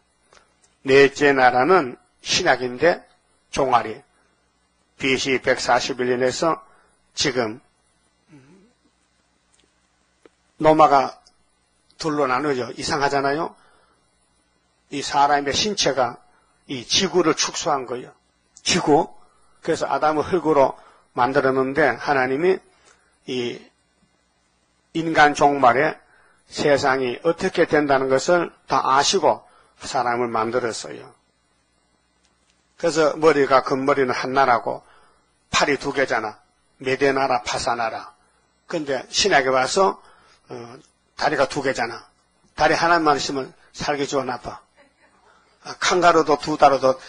넷째 나라는 신약인데 종아리. BC 141년에서 지금 로마가 둘로 나누죠. 이상하잖아요. 이 사람의 신체가 이 지구를 축소한 거예요. 지구. 그래서 아담을 흙으로 만들었는데 하나님이 이 인간 종말에 세상이 어떻게 된다는 것을 다 아시고 사람을 만들었어요. 그래서 머리가 금머리는 하나라고 팔이 두 개잖아. 메데나라 파사나라. 근데 신약에 와서 다리가 두 개잖아. 다리 하나만 있으면 살기 좋아 나빠. 칸가루도 두 다루도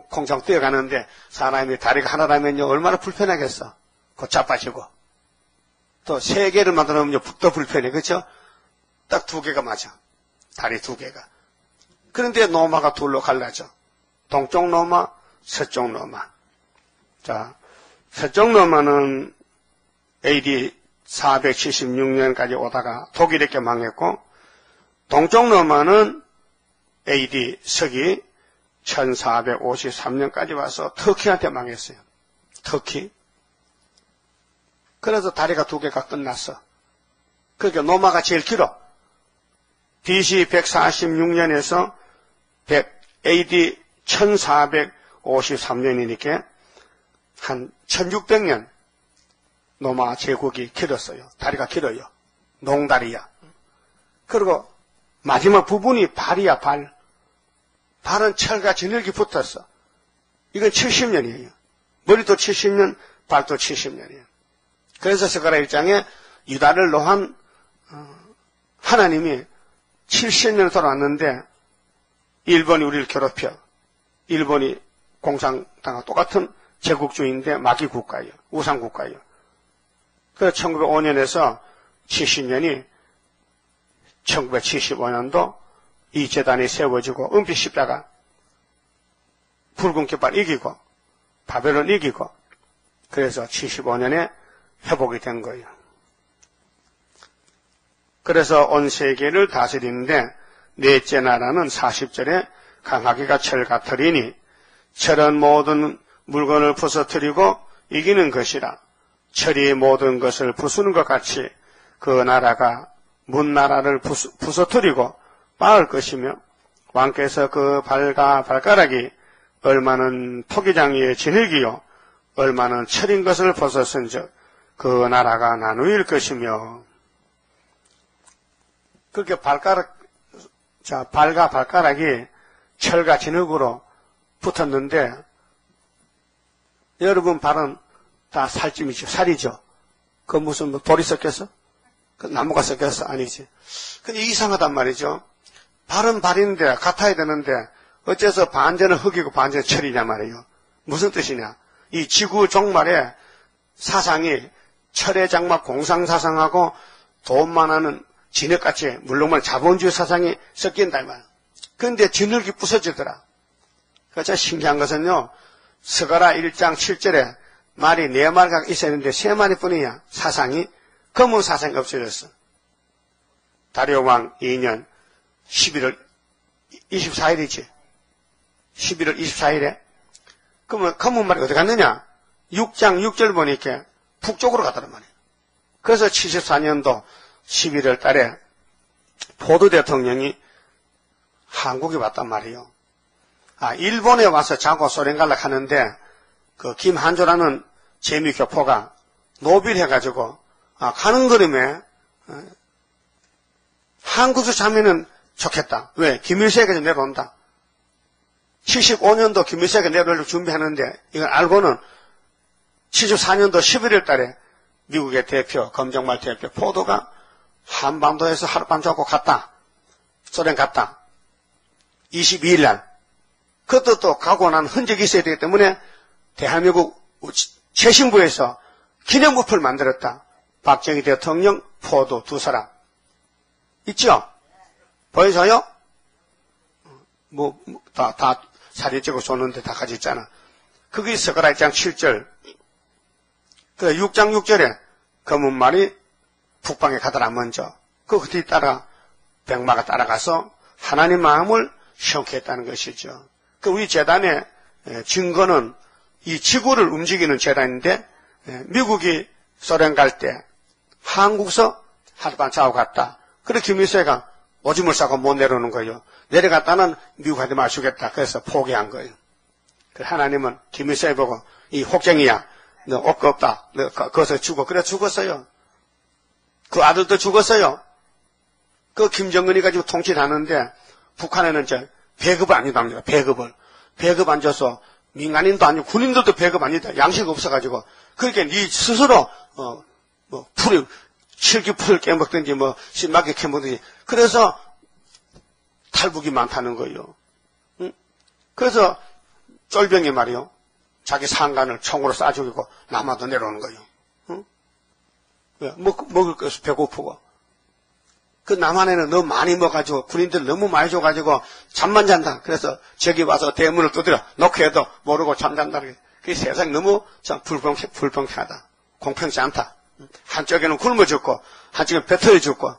공장 뛰어가는데 사람이 다리가 하나라면요 얼마나 불편하겠어. 곧 자빠지고. 또 세 개를 만들어놓으면 더 불편해. 그렇죠? 딱 두 개가 맞아. 다리 두 개가. 그런데 로마가 둘로 갈라져. 동쪽 로마, 서쪽 로마. 자, 서쪽 로마는 AD 476년까지 오다가 독일에게 망했고, 동쪽 로마는 AD 서기 1453년까지 와서 터키한테 망했어요. 터키. 그래서 다리가 두 개가 끝났어. 그러니까 로마가 제일 길어. BC 146년에서 AD 1453년이니까 한 1600년 로마 제국이 길었어요. 다리가 길어요. 농다리야. 그리고 마지막 부분이 발이야, 발. 발은 철과 진흙이 붙었어. 이건 70년이에요. 머리도 70년, 발도 70년이에요. 그래서 스가랴 1장에 유다를 놓은 하나님이 70년 돌아왔는데 일본이 우리를 괴롭혀. 일본이 공산당과 똑같은 제국주의인데 마귀 국가예요. 우상 국가예요. 그래서 1905년에서 70년이 1975년도 이 재단이 세워지고 은빛 십자가 붉은 깃발 이기고 바벨론 이기고 그래서 75년에 회복이 된 거예요. 그래서 온 세계를 다스리는데 넷째 나라는 40절에 강하기가 철 같으리니 철은 모든 물건을 부서뜨리고 이기는 것이라. 철이 모든 것을 부수는 것 같이 그 나라가 문나라를 부서뜨리고 빻을 것이며 왕께서 그 발과 발가락이 얼마는 토기장 위에 진흙이요 얼마는 철인 것을 벗었은즉 그 나라가 나누일 것이며. 그렇게 발과 발가락이 철과 진흙으로 붙었는데, 여러분 발은 다 살찜이죠. 살이죠. 그 무슨 돌이 섞여서? 그 나무가 섞여서? 아니지. 근데 이상하단 말이죠. 발은 발인데 같아야 되는데 어째서 반전은 흙이고 반전은 철이냐 말이에요. 무슨 뜻이냐. 이 지구 종말의 사상이 철의 장막 공상사상하고 돈만 하는 진흙같이 물론 자본주의 사상이 섞인다 이 말이에요. 그런데 진흙이 부서지더라. 그래서 신기한 것은요. 스가랴 1장 7절에 말이 4마리가 있었는데 3마리뿐이야. 사상이. 검은 사상이 없어졌어. 다리오 왕 2년 11월 24일이지. 11월 24일에. 그러면 검은 말이 어디 갔느냐? 6장 6절 보니까 북쪽으로 갔다는 말이에요. 그래서 74년도 11월 달에 포도 대통령이 한국에 왔단 말이에요. 일본에 와서 자고 소련 갈라 하는데 그 김한조라는 재미교포가 노빌해가지고 가는 걸음에 한국에서 자면은 좋겠다. 왜? 김일성에게 내려온다. 75년도 김일성에게 내려오려고 준비하는데 이걸 알고는 74년도 11월 달에 미국의 대표, 검정말 대표 포도가 한반도에서 하룻밤 자고 갔다. 소련 갔다. 22일 날. 그것도 또 가고 난 흔적이 있어야 되기 때문에 대한민국 최신부에서 기념부표를 만들었다. 박정희 대통령, 포도 2사람. 있죠? 보여줘요? 다 사진 찍어 줬는데 다 같이 있잖아. 그게 스가랴 1장 7절. 그 6장 6절에 검은 말이 북방에 가더라 먼저. 그 뒤 따라 백마가 따라가서 하나님 마음을 시원케 했다는 것이죠. 그 우리 재단의 증거는 이 지구를 움직이는 재단인데 미국이 소련 갈 때 한국서 하룻밤 자고 갔다. 그래서 김일성이가 오줌을 싸고 못 내려오는 거예요. 내려갔다는 미국한테 마시겠다. 그래서 포기한 거예요. 하나님은 김일성이 보고 이 혹쟁이야. 너 옷거 없다. 너 거기서 죽어. 그래 죽었어요. 그 아들도 죽었어요. 그 김정은이 가지고 통치하는데 북한에는 배급을 안 준답니다. 배급 안 줘서 민간인도 아니고 군인들도 배급 안 준다. 양식 없어가지고. 그러니까 네 스스로 칠기풀을 깨먹든지 신막이 캐먹든지. 그래서 탈북이 많다는 거예요. 응? 그래서 쫄병이 말이요. 자기 상간을 총으로 쏴 죽이고 남아도 내려오는 거예요. 응? 왜? 먹을 것이 배고프고. 그 남한에는 너무 많이 먹어가지고 군인들 너무 많이 줘가지고 잠만 잔다. 그래서 저기 와서 대문을 두드려 놓고 해도 모르고 잠잔다. 그 세상이 너무 참 불평하다. 공평치 않다. 한쪽에는 굶어 죽고 한쪽에는 뱉어 죽고.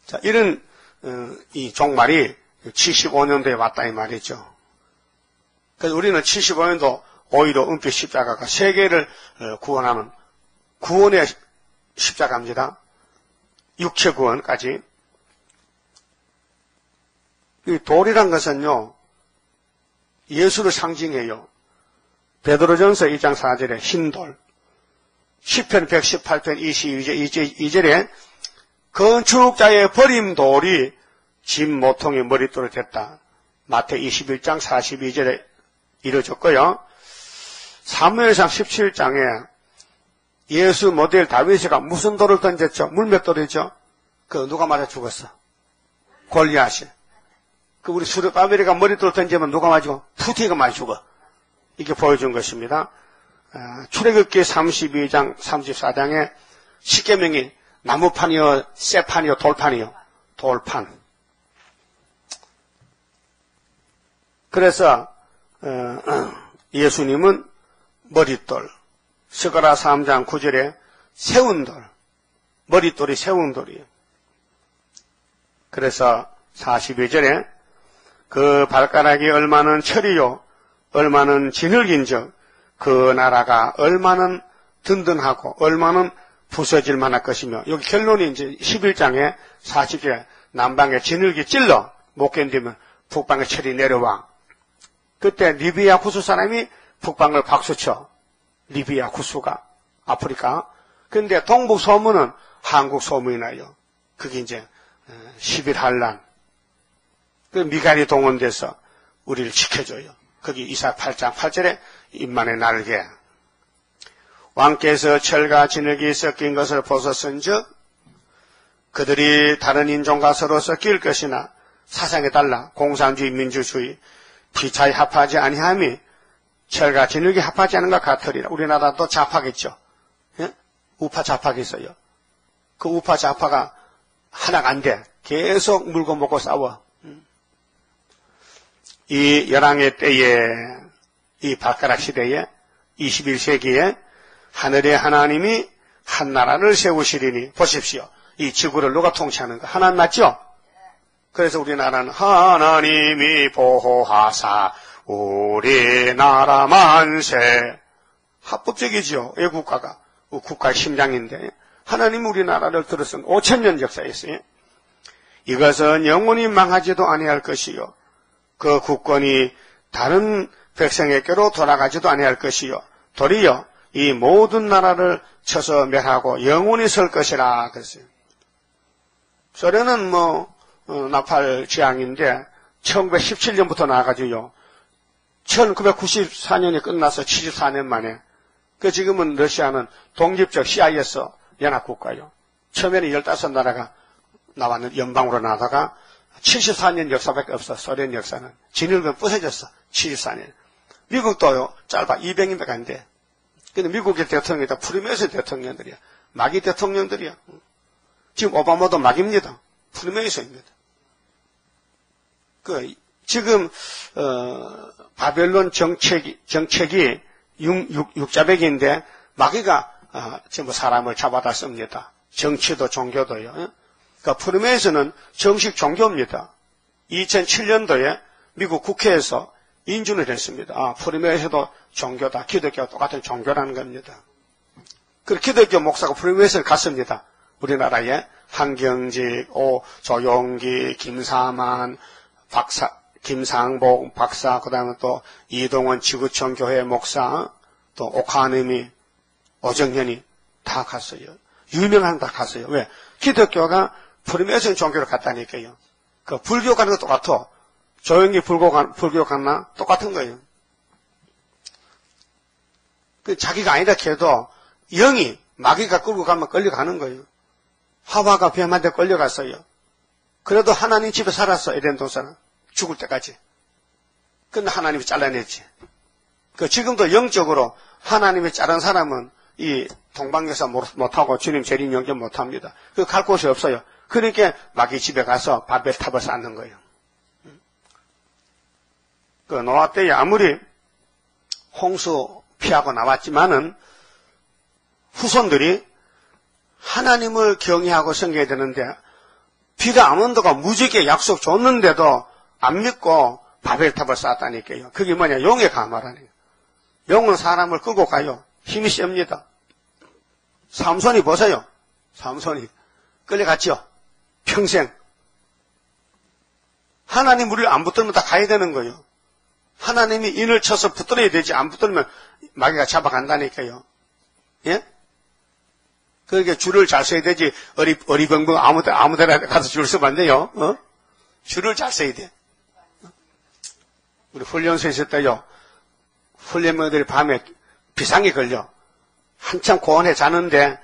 자, 이런 이 종말이 75년도에 왔다 이 말이죠. 그래서 우리는 75년도 오히려 은빛 십자가가 세계를 구원하는 구원의 십자가입니다. 육체 구원까지. 이 돌이란 것은요, 예수를 상징해요. 베드로전서 2장 4절에 흰 돌, 시편 118편 22절에 건축자의 버림 돌이 집 모퉁이 머릿돌이 됐다. 마태 21장 42절에 이루어졌고요. 사무엘상 17장에 예수 모델 다윗이가 무슨 돌을 던졌죠? 물맷돌이죠? 그 누가 맞아 죽었어? 골리앗이. 그 우리 수르바벨이가 머릿돌을 던지면 누가 맞고? 푸티가 맞아 죽어. 이렇게 보여준 것입니다. 출애굽기 32장 34장에 십계명이 나무판이요, 쇠판이요, 돌판이요. 돌판. 그래서 예수님은 머릿돌, 스가랴 3장 9절에 세운 돌, 머릿돌이 세운 돌이에요. 그래서 42절에 그 발가락이 얼마는 철이요 얼마는 진흙인즉 그 나라가 얼마는 든든하고 얼마는 부서질 만할 것이며, 여기 결론이 이제 11장에 40절에 남방에 진흙이 찔러 못 견디면 북방에 철이 내려와. 그때 리비아 구수 사람이 북방을 박수쳐. 리비아 구수가 아프리카. 근데 동북 소문은 한국 소문이 나요. 그게 이제 11한란. 그 미갈이 동원돼서 우리를 지켜줘요. 거기 이사 8장 8절에 입만의 날개. 왕께서 철과 진흙이 섞인 것을 보셨은즉 그들이 다른 인종과 서로 섞일 것이나 사상에 달라 공산주의 민주주의 피차에 합하지 아니함이 철과 진흙이 합하지 않은 것 같으리라. 우리나라도 좌파겠죠. 예? 우파 좌파가 있어요. 그 우파 좌파가 하나가 안 돼. 계속 물고 먹고 싸워. 이 열왕의 때에, 이 발가락 시대에 21세기에 하늘의 하나님이 한 나라를 세우시리니 보십시오. 이 지구를 누가 통치하는 거 하나님 맞죠? 그래서 우리나라는 하나님이 보호하사 우리나라 만세. 합법적이죠. 애국가가 국가의 심장인데 하나님이 우리나라를 들었은 5,000년 역사에 있어요. 이것은 영원히 망하지도 아니할 것이요 그 국권이 다른 백성에게로 돌아가지도 아니할 것이요 도리어 이 모든 나라를 쳐서 멸하고 영원히 설 것이라 그랬어요. 소련은 나팔 지향인데 1917년부터 나와가지고요. 1994년에 끝나서 74년 만에. 그 지금은 러시아는 독립적 CIS 연합국가요. 처음에는 15나라가 나왔는 연방으로 나다가 74년 역사밖에 없어. 소련 역사는. 진흙은 부서졌어. 74년. 미국도요. 짧아. 200년밖에 안 돼. 근데 미국의 대통령이 다 프리메이슨 대통령들이야. 마귀 대통령들이야. 지금 오바마도 마귀입니다. 프리메이슨입니다. 지금 바벨론 정책이 육자백인데 마귀가 전부 사람을 잡아다 씁니다. 정치도 종교도요. 그러니까 프리메이슨은 정식 종교입니다. 2007년도에 미국 국회에서 인준을 했습니다. 프리메이슨도 종교다. 기독교와 똑같은 종교라는 겁니다. 그리고 기독교 목사가 프리메이슨을 갔습니다. 우리나라에 한경직, 조용기, 김사만, 박사, 김상복 박사, 그 다음에 또 이동원 지구촌 교회 목사, 또 오카네미, 오정현이 다 갔어요. 유명한 다 갔어요. 왜? 기독교가 프리메이슨 종교를 갔다니까요. 그 불교 가는 거 똑같아. 조용히 불교 갔나? 똑같은 거예요. 자기가 아니다 해도 영이 마귀가 끌고 가면 끌려가는 거예요. 하와가 뱀한테 끌려갔어요. 그래도 하나님 집에 살았어. 에덴 동산은. 죽을 때까지. 근데 하나님이 잘라냈지. 지금도 영적으로 하나님이 자른 사람은 이 동방역사 못하고 주님 재림 영접 못합니다. 갈 곳이 없어요. 그러니까 마귀 집에 가서 바벨탑을 쌓는 거예요. 노아 때에 아무리 홍수 피하고 나왔지만은 후손들이 하나님을 경외하고 섬겨야 되는데 비가 안 온다고 무지개 약속 줬는데도 안 믿고 바벨탑을 쌓았다니까요. 그게 뭐냐? 용의 가마라니요. 용은 사람을 끌고 가요. 힘이 셉니다. 삼손이 보세요. 삼손이 끌려갔죠. 평생. 하나님 우리를 안 붙들면 다 가야 되는 거예요. 하나님이 인을 쳐서 붙들어야 되지. 안 붙들면 마귀가 잡아간다니까요. 예? 그러니까 줄을 잘 서야 되지. 어리벙벙 아무데나 가서 줄 서면 안 돼요. 줄을 잘 서야 돼. 우리 훈련소에 있을 때요. 훈련병들이 밤에 비상이 걸려. 한참 고온에 자는데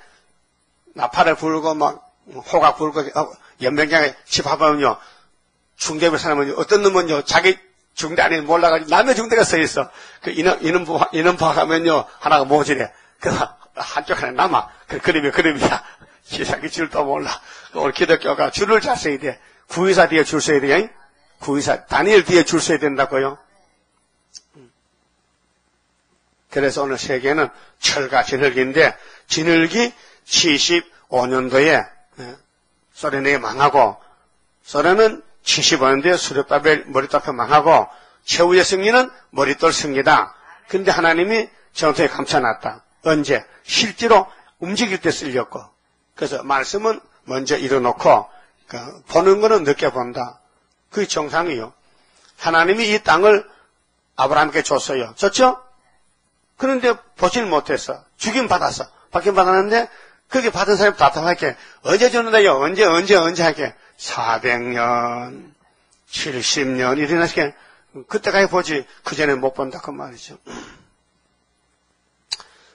나팔을 불고 막 호각 불고 연병장에 집합하면요. 중대부 사람은 어떤 놈은요. 자기 중대 안에 몰라가지고 남의 중대가 서 있어. 인원 파악하면요. 하나가 모질해. 그래서 한쪽 하나 남아. 그림이야. 세상에 줄도 몰라. 오늘 기독교가 줄을 잘 서야 돼. 구의사 뒤에 줄 서야 돼. 구의사, 다니엘 뒤에 줄 서야 된다고요. 그래서 오늘 세계는 철과 진흙인데, 진흙이 75년도에 소련이 망하고, 소련은 75년도에 수르바벨 머리돌표 망하고, 최후의 승리는 머리돌 승리다. 근데 하나님이 전투에 감춰놨다. 언제? 실제로 움직일 때 쓸렸고. 그래서 말씀은 먼저 이뤄놓고, 보는 거는 늦게 본다. 그게 정상이요. 하나님이 이 땅을 아브라함께 줬어요. 줬죠? 그런데 보질 못했어. 죽임 받았어. 받긴 받았는데 그게 받은 사람이 답답하게 언제 주는데요? 언제 할게 400년 70년 이러나시게 그때까지 보지 그전에 못 본다 그 말이죠.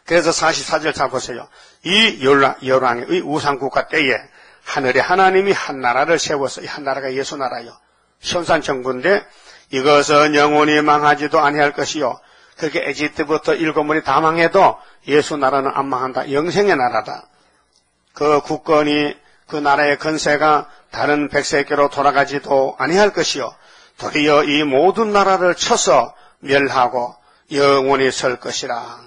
그래서 44절 잘 보세요. 이 열왕의 우상국가 때에 하늘에 하나님이 한 나라를 세워서 이 한 나라가 예수 나라요. 현산정부인데 이것은 영원히 망하지도 아니할 것이요. 그렇게 에집트부터 7번이 다 망해도 예수 나라는 안 망한다. 영생의 나라다. 그 국권이 그 나라의 건세가 다른 백성에게로 돌아가지도 아니할 것이요. 도리어 이 모든 나라를 쳐서 멸하고 영원히 설 것이라.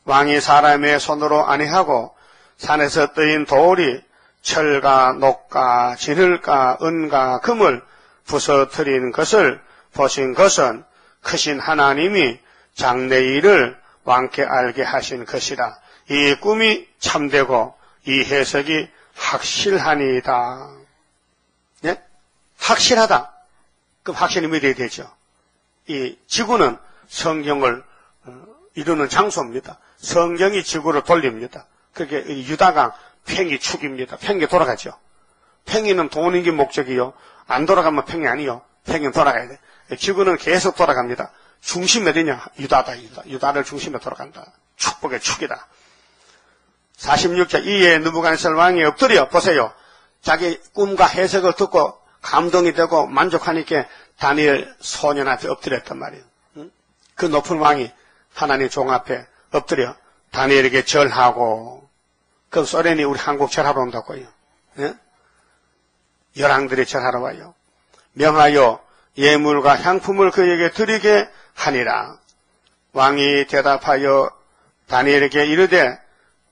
왕이 사람의 손으로 아니하고 산에서 뜨인 돌이 철과 녹과 진흙과 은과 금을 부서뜨린 것을 보신 것은 크신 하나님이 장래일을 왕께 알게 하신 것이라. 이 꿈이 참되고 이 해석이 확실하니이다. 예? 확실하다. 그럼 확실히 믿어야 되죠. 이 지구는 성경을 이루는 장소입니다. 성경이 지구를 돌립니다. 그게 유다가 팽이 축입니다. 팽이 돌아가죠. 팽이는 도는 게 목적이요. 안 돌아가면 팽이 아니요. 팽이는 돌아가야 돼. 지구는 계속 돌아갑니다. 중심이 어디냐? 유다다. 유다를 중심에 돌아간다. 축복의 축이다. 46절 이에 느부갓네살 왕이 엎드려 보세요. 자기 꿈과 해석을 듣고 감동이 되고 만족하니까 다니엘 소년 앞에 엎드렸단 말이에요. 그 높은 왕이 하나님 종 앞에 엎드려 다니엘에게 절하고, 그럼 소련이 우리 한국 절하러 온다고요. 예? 열왕들이 절하러 와요. 명하여 예물과 향품을 그에게 드리게 하니라. 왕이 대답하여 다니엘에게 이르되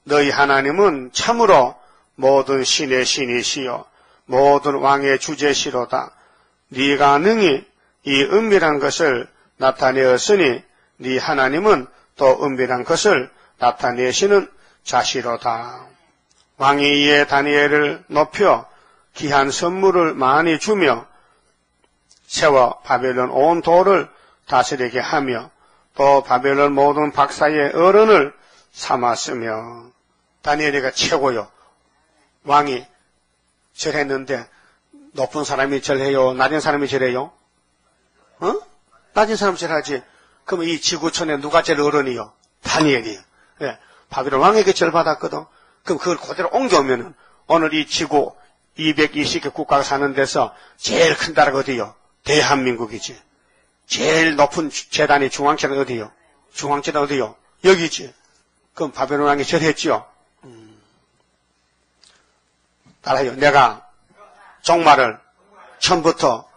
너희 하나님은 참으로 모든 신의 신이시요 모든 왕의 주제시로다. 네가 능히 이 은밀한 것을 나타내었으니 네 하나님은 또 은밀한 것을 나타내시는 자시로다. 왕이 이에 다니엘을 높여 귀한 선물을 많이 주며 세워 바벨론 온 도를 다스리게 하며 또 바벨론 모든 박사의 어른을 삼았으며. 다니엘이가 최고요. 왕이 절했는데 높은 사람이 절해요? 낮은 사람이 절해요? 낮은 사람이 절하지. 그럼 이 지구촌에 누가 제일 어른이요? 다니엘이요. 예, 바벨론 왕에게 절받았거든. 그럼 그걸 그대로 옮겨오면은 오늘 이 지구 220개 국가가 사는 데서 제일 큰 나라가 어디요? 대한민국이지. 제일 높은 재단이 중앙재단 어디요? 중앙재단 어디요? 여기지. 그럼 바벨론 왕이 절했지요. 따라요. 내가 종말을 처음부터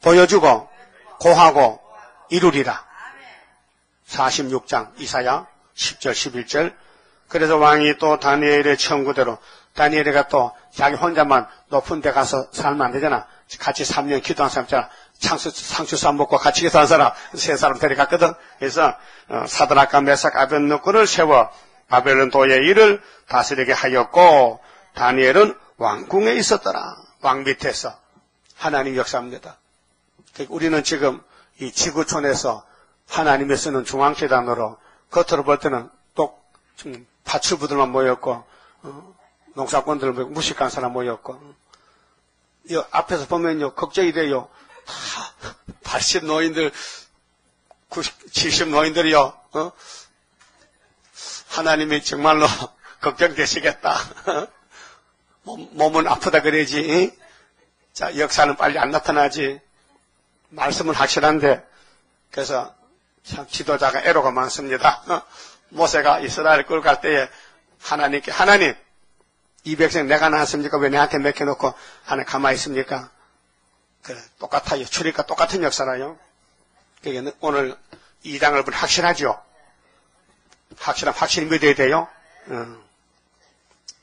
보여주고 고하고 이루리라. 46장 이사야 10절 11절. 그래서 왕이 또 다니엘의 청구대로, 다니엘이가 또 자기 혼자만 높은 데 가서 살면 안 되잖아. 같이 3년 기도한 사람 있잖아. 상추 먹고 같이 기도한 사람 세 사람 데려갔거든. 그래서 사드락과 메삭 아벳느고를 세워 바벨론 도의 일을 다스리게 하였고, 다니엘은 왕궁에 있었더라. 왕 밑에서 하나님 역사입니다. 우리는 지금 이 지구촌에서 하나님이 쓰는 중앙재단으로 겉으로 볼 때는 또 파출부들만 모였고 농사꾼들 무식한 사람 모였고, 이 앞에서 보면요 걱정이 돼요. 다 80 노인들 90, 70 노인들이요. 하나님이 정말로 걱정되시겠다. 몸은 아프다 그래야지. 자, 역사는 빨리 안 나타나지. 말씀은 확실한데, 그래서 참 지도자가 애로가 많습니다. 모세가 이스라엘 끌고 갈 때에 하나님께, 하나님, 이 백성 내가 낳았습니까? 왜 내한테 맡겨놓고 하나님 가만히 있습니까? 그래, 똑같아요. 출입과 똑같은 역사라요. 그게 오늘 2장을 보면 확실하죠? 확실히 믿어야 돼요.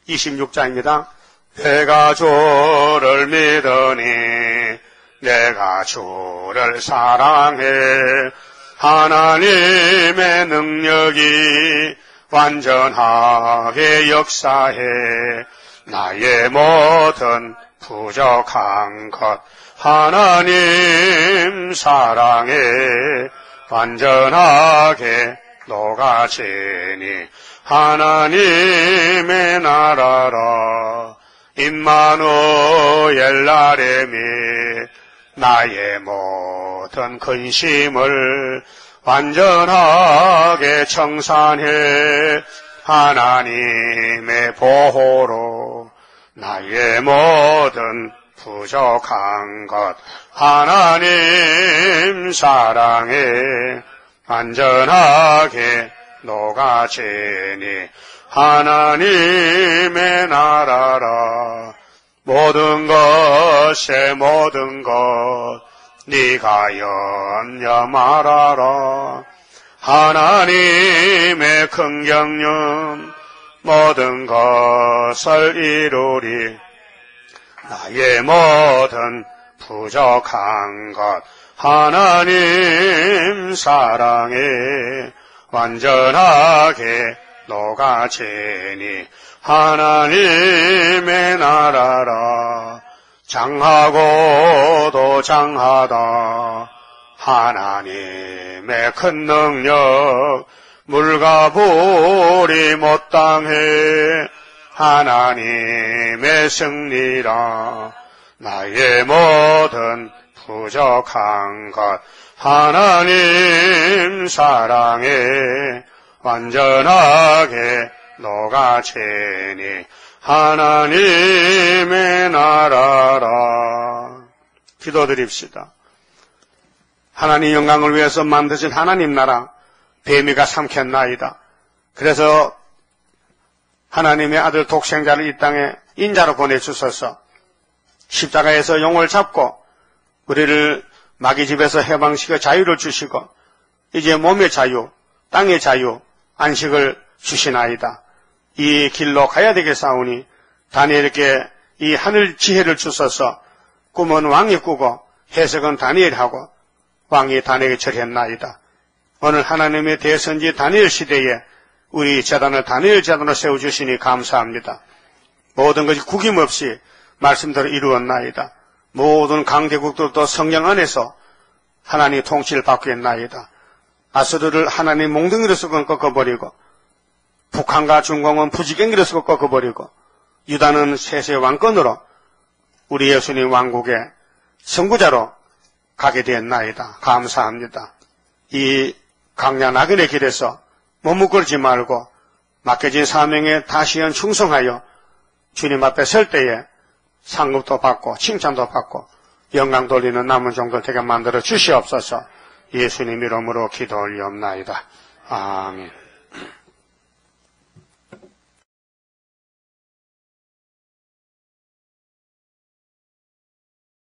26장입니다. 내가 주를 믿으니 내가 주를 사랑해. 하나님의 능력이 완전하게 역사해. 나의 모든 부족한 것 하나님 사랑해 완전하게 녹아지니 하나님의 나라라. 임마누엘 나레미 나의 모든 근심을 완전하게 청산해 하나님의 보호로 나의 모든 부족한 것 하나님 사랑에 완전하게 녹아지니 하나님의 나라라. 모든 것에 모든 것 네가 염려 말아라. 하나님의 큰 경륜 모든 것을 이루리. 나의 모든 부족한 것 하나님 사랑에 완전하게 녹아지니 하나님의 나라라. 장하고도 장하다 하나님의 큰 능력 물과 불이 못 당해 하나님의 승리라. 나의 모든 부족한 것 하나님 사랑에 완전하게 녹아지니 하나님의 나라라. 기도드립시다. 하나님 영광을 위해서 만드신 하나님 나라 뱀이가 삼켰나이다. 그래서 하나님의 아들 독생자를 이 땅에 인자로 보내주셔서 십자가에서 용을 잡고 우리를 마귀 집에서 해방시켜 자유를 주시고 이제 몸의 자유, 땅의 자유, 안식을 주시나이다. 이 길로 가야 되겠사오니 다니엘에게 이 하늘 지혜를 주셔서 꿈은 왕이 꾸고 해석은 다니엘이 하고 왕이 다니엘에게 절했나이다. 오늘 하나님의 대선지 다니엘 시대에 우리 제단을 다니엘 제단으로 세워주시니 감사합니다. 모든 것이 구김없이 말씀대로 이루었나이다. 모든 강대국들도 성령 안에서 하나님의 통치를 받고 있나이다. 아수르를 하나님 몽둥이로서 꺾어버리고 북한과 중공은 부지경기로서 꺾어버리고 유다는 세세 왕권으로 우리 예수님 왕국의 선구자로 가게 되었나이다. 감사합니다. 이 강야 낙인의 길에서 머뭇거리지 말고 맡겨진 사명에 다시연 충성하여 주님 앞에 설 때에 상급도 받고 칭찬도 받고 영광 돌리는 남은 종들 되게 만들어 주시옵소서. 예수님 이름으로 기도 올리옵나이다. 아멘.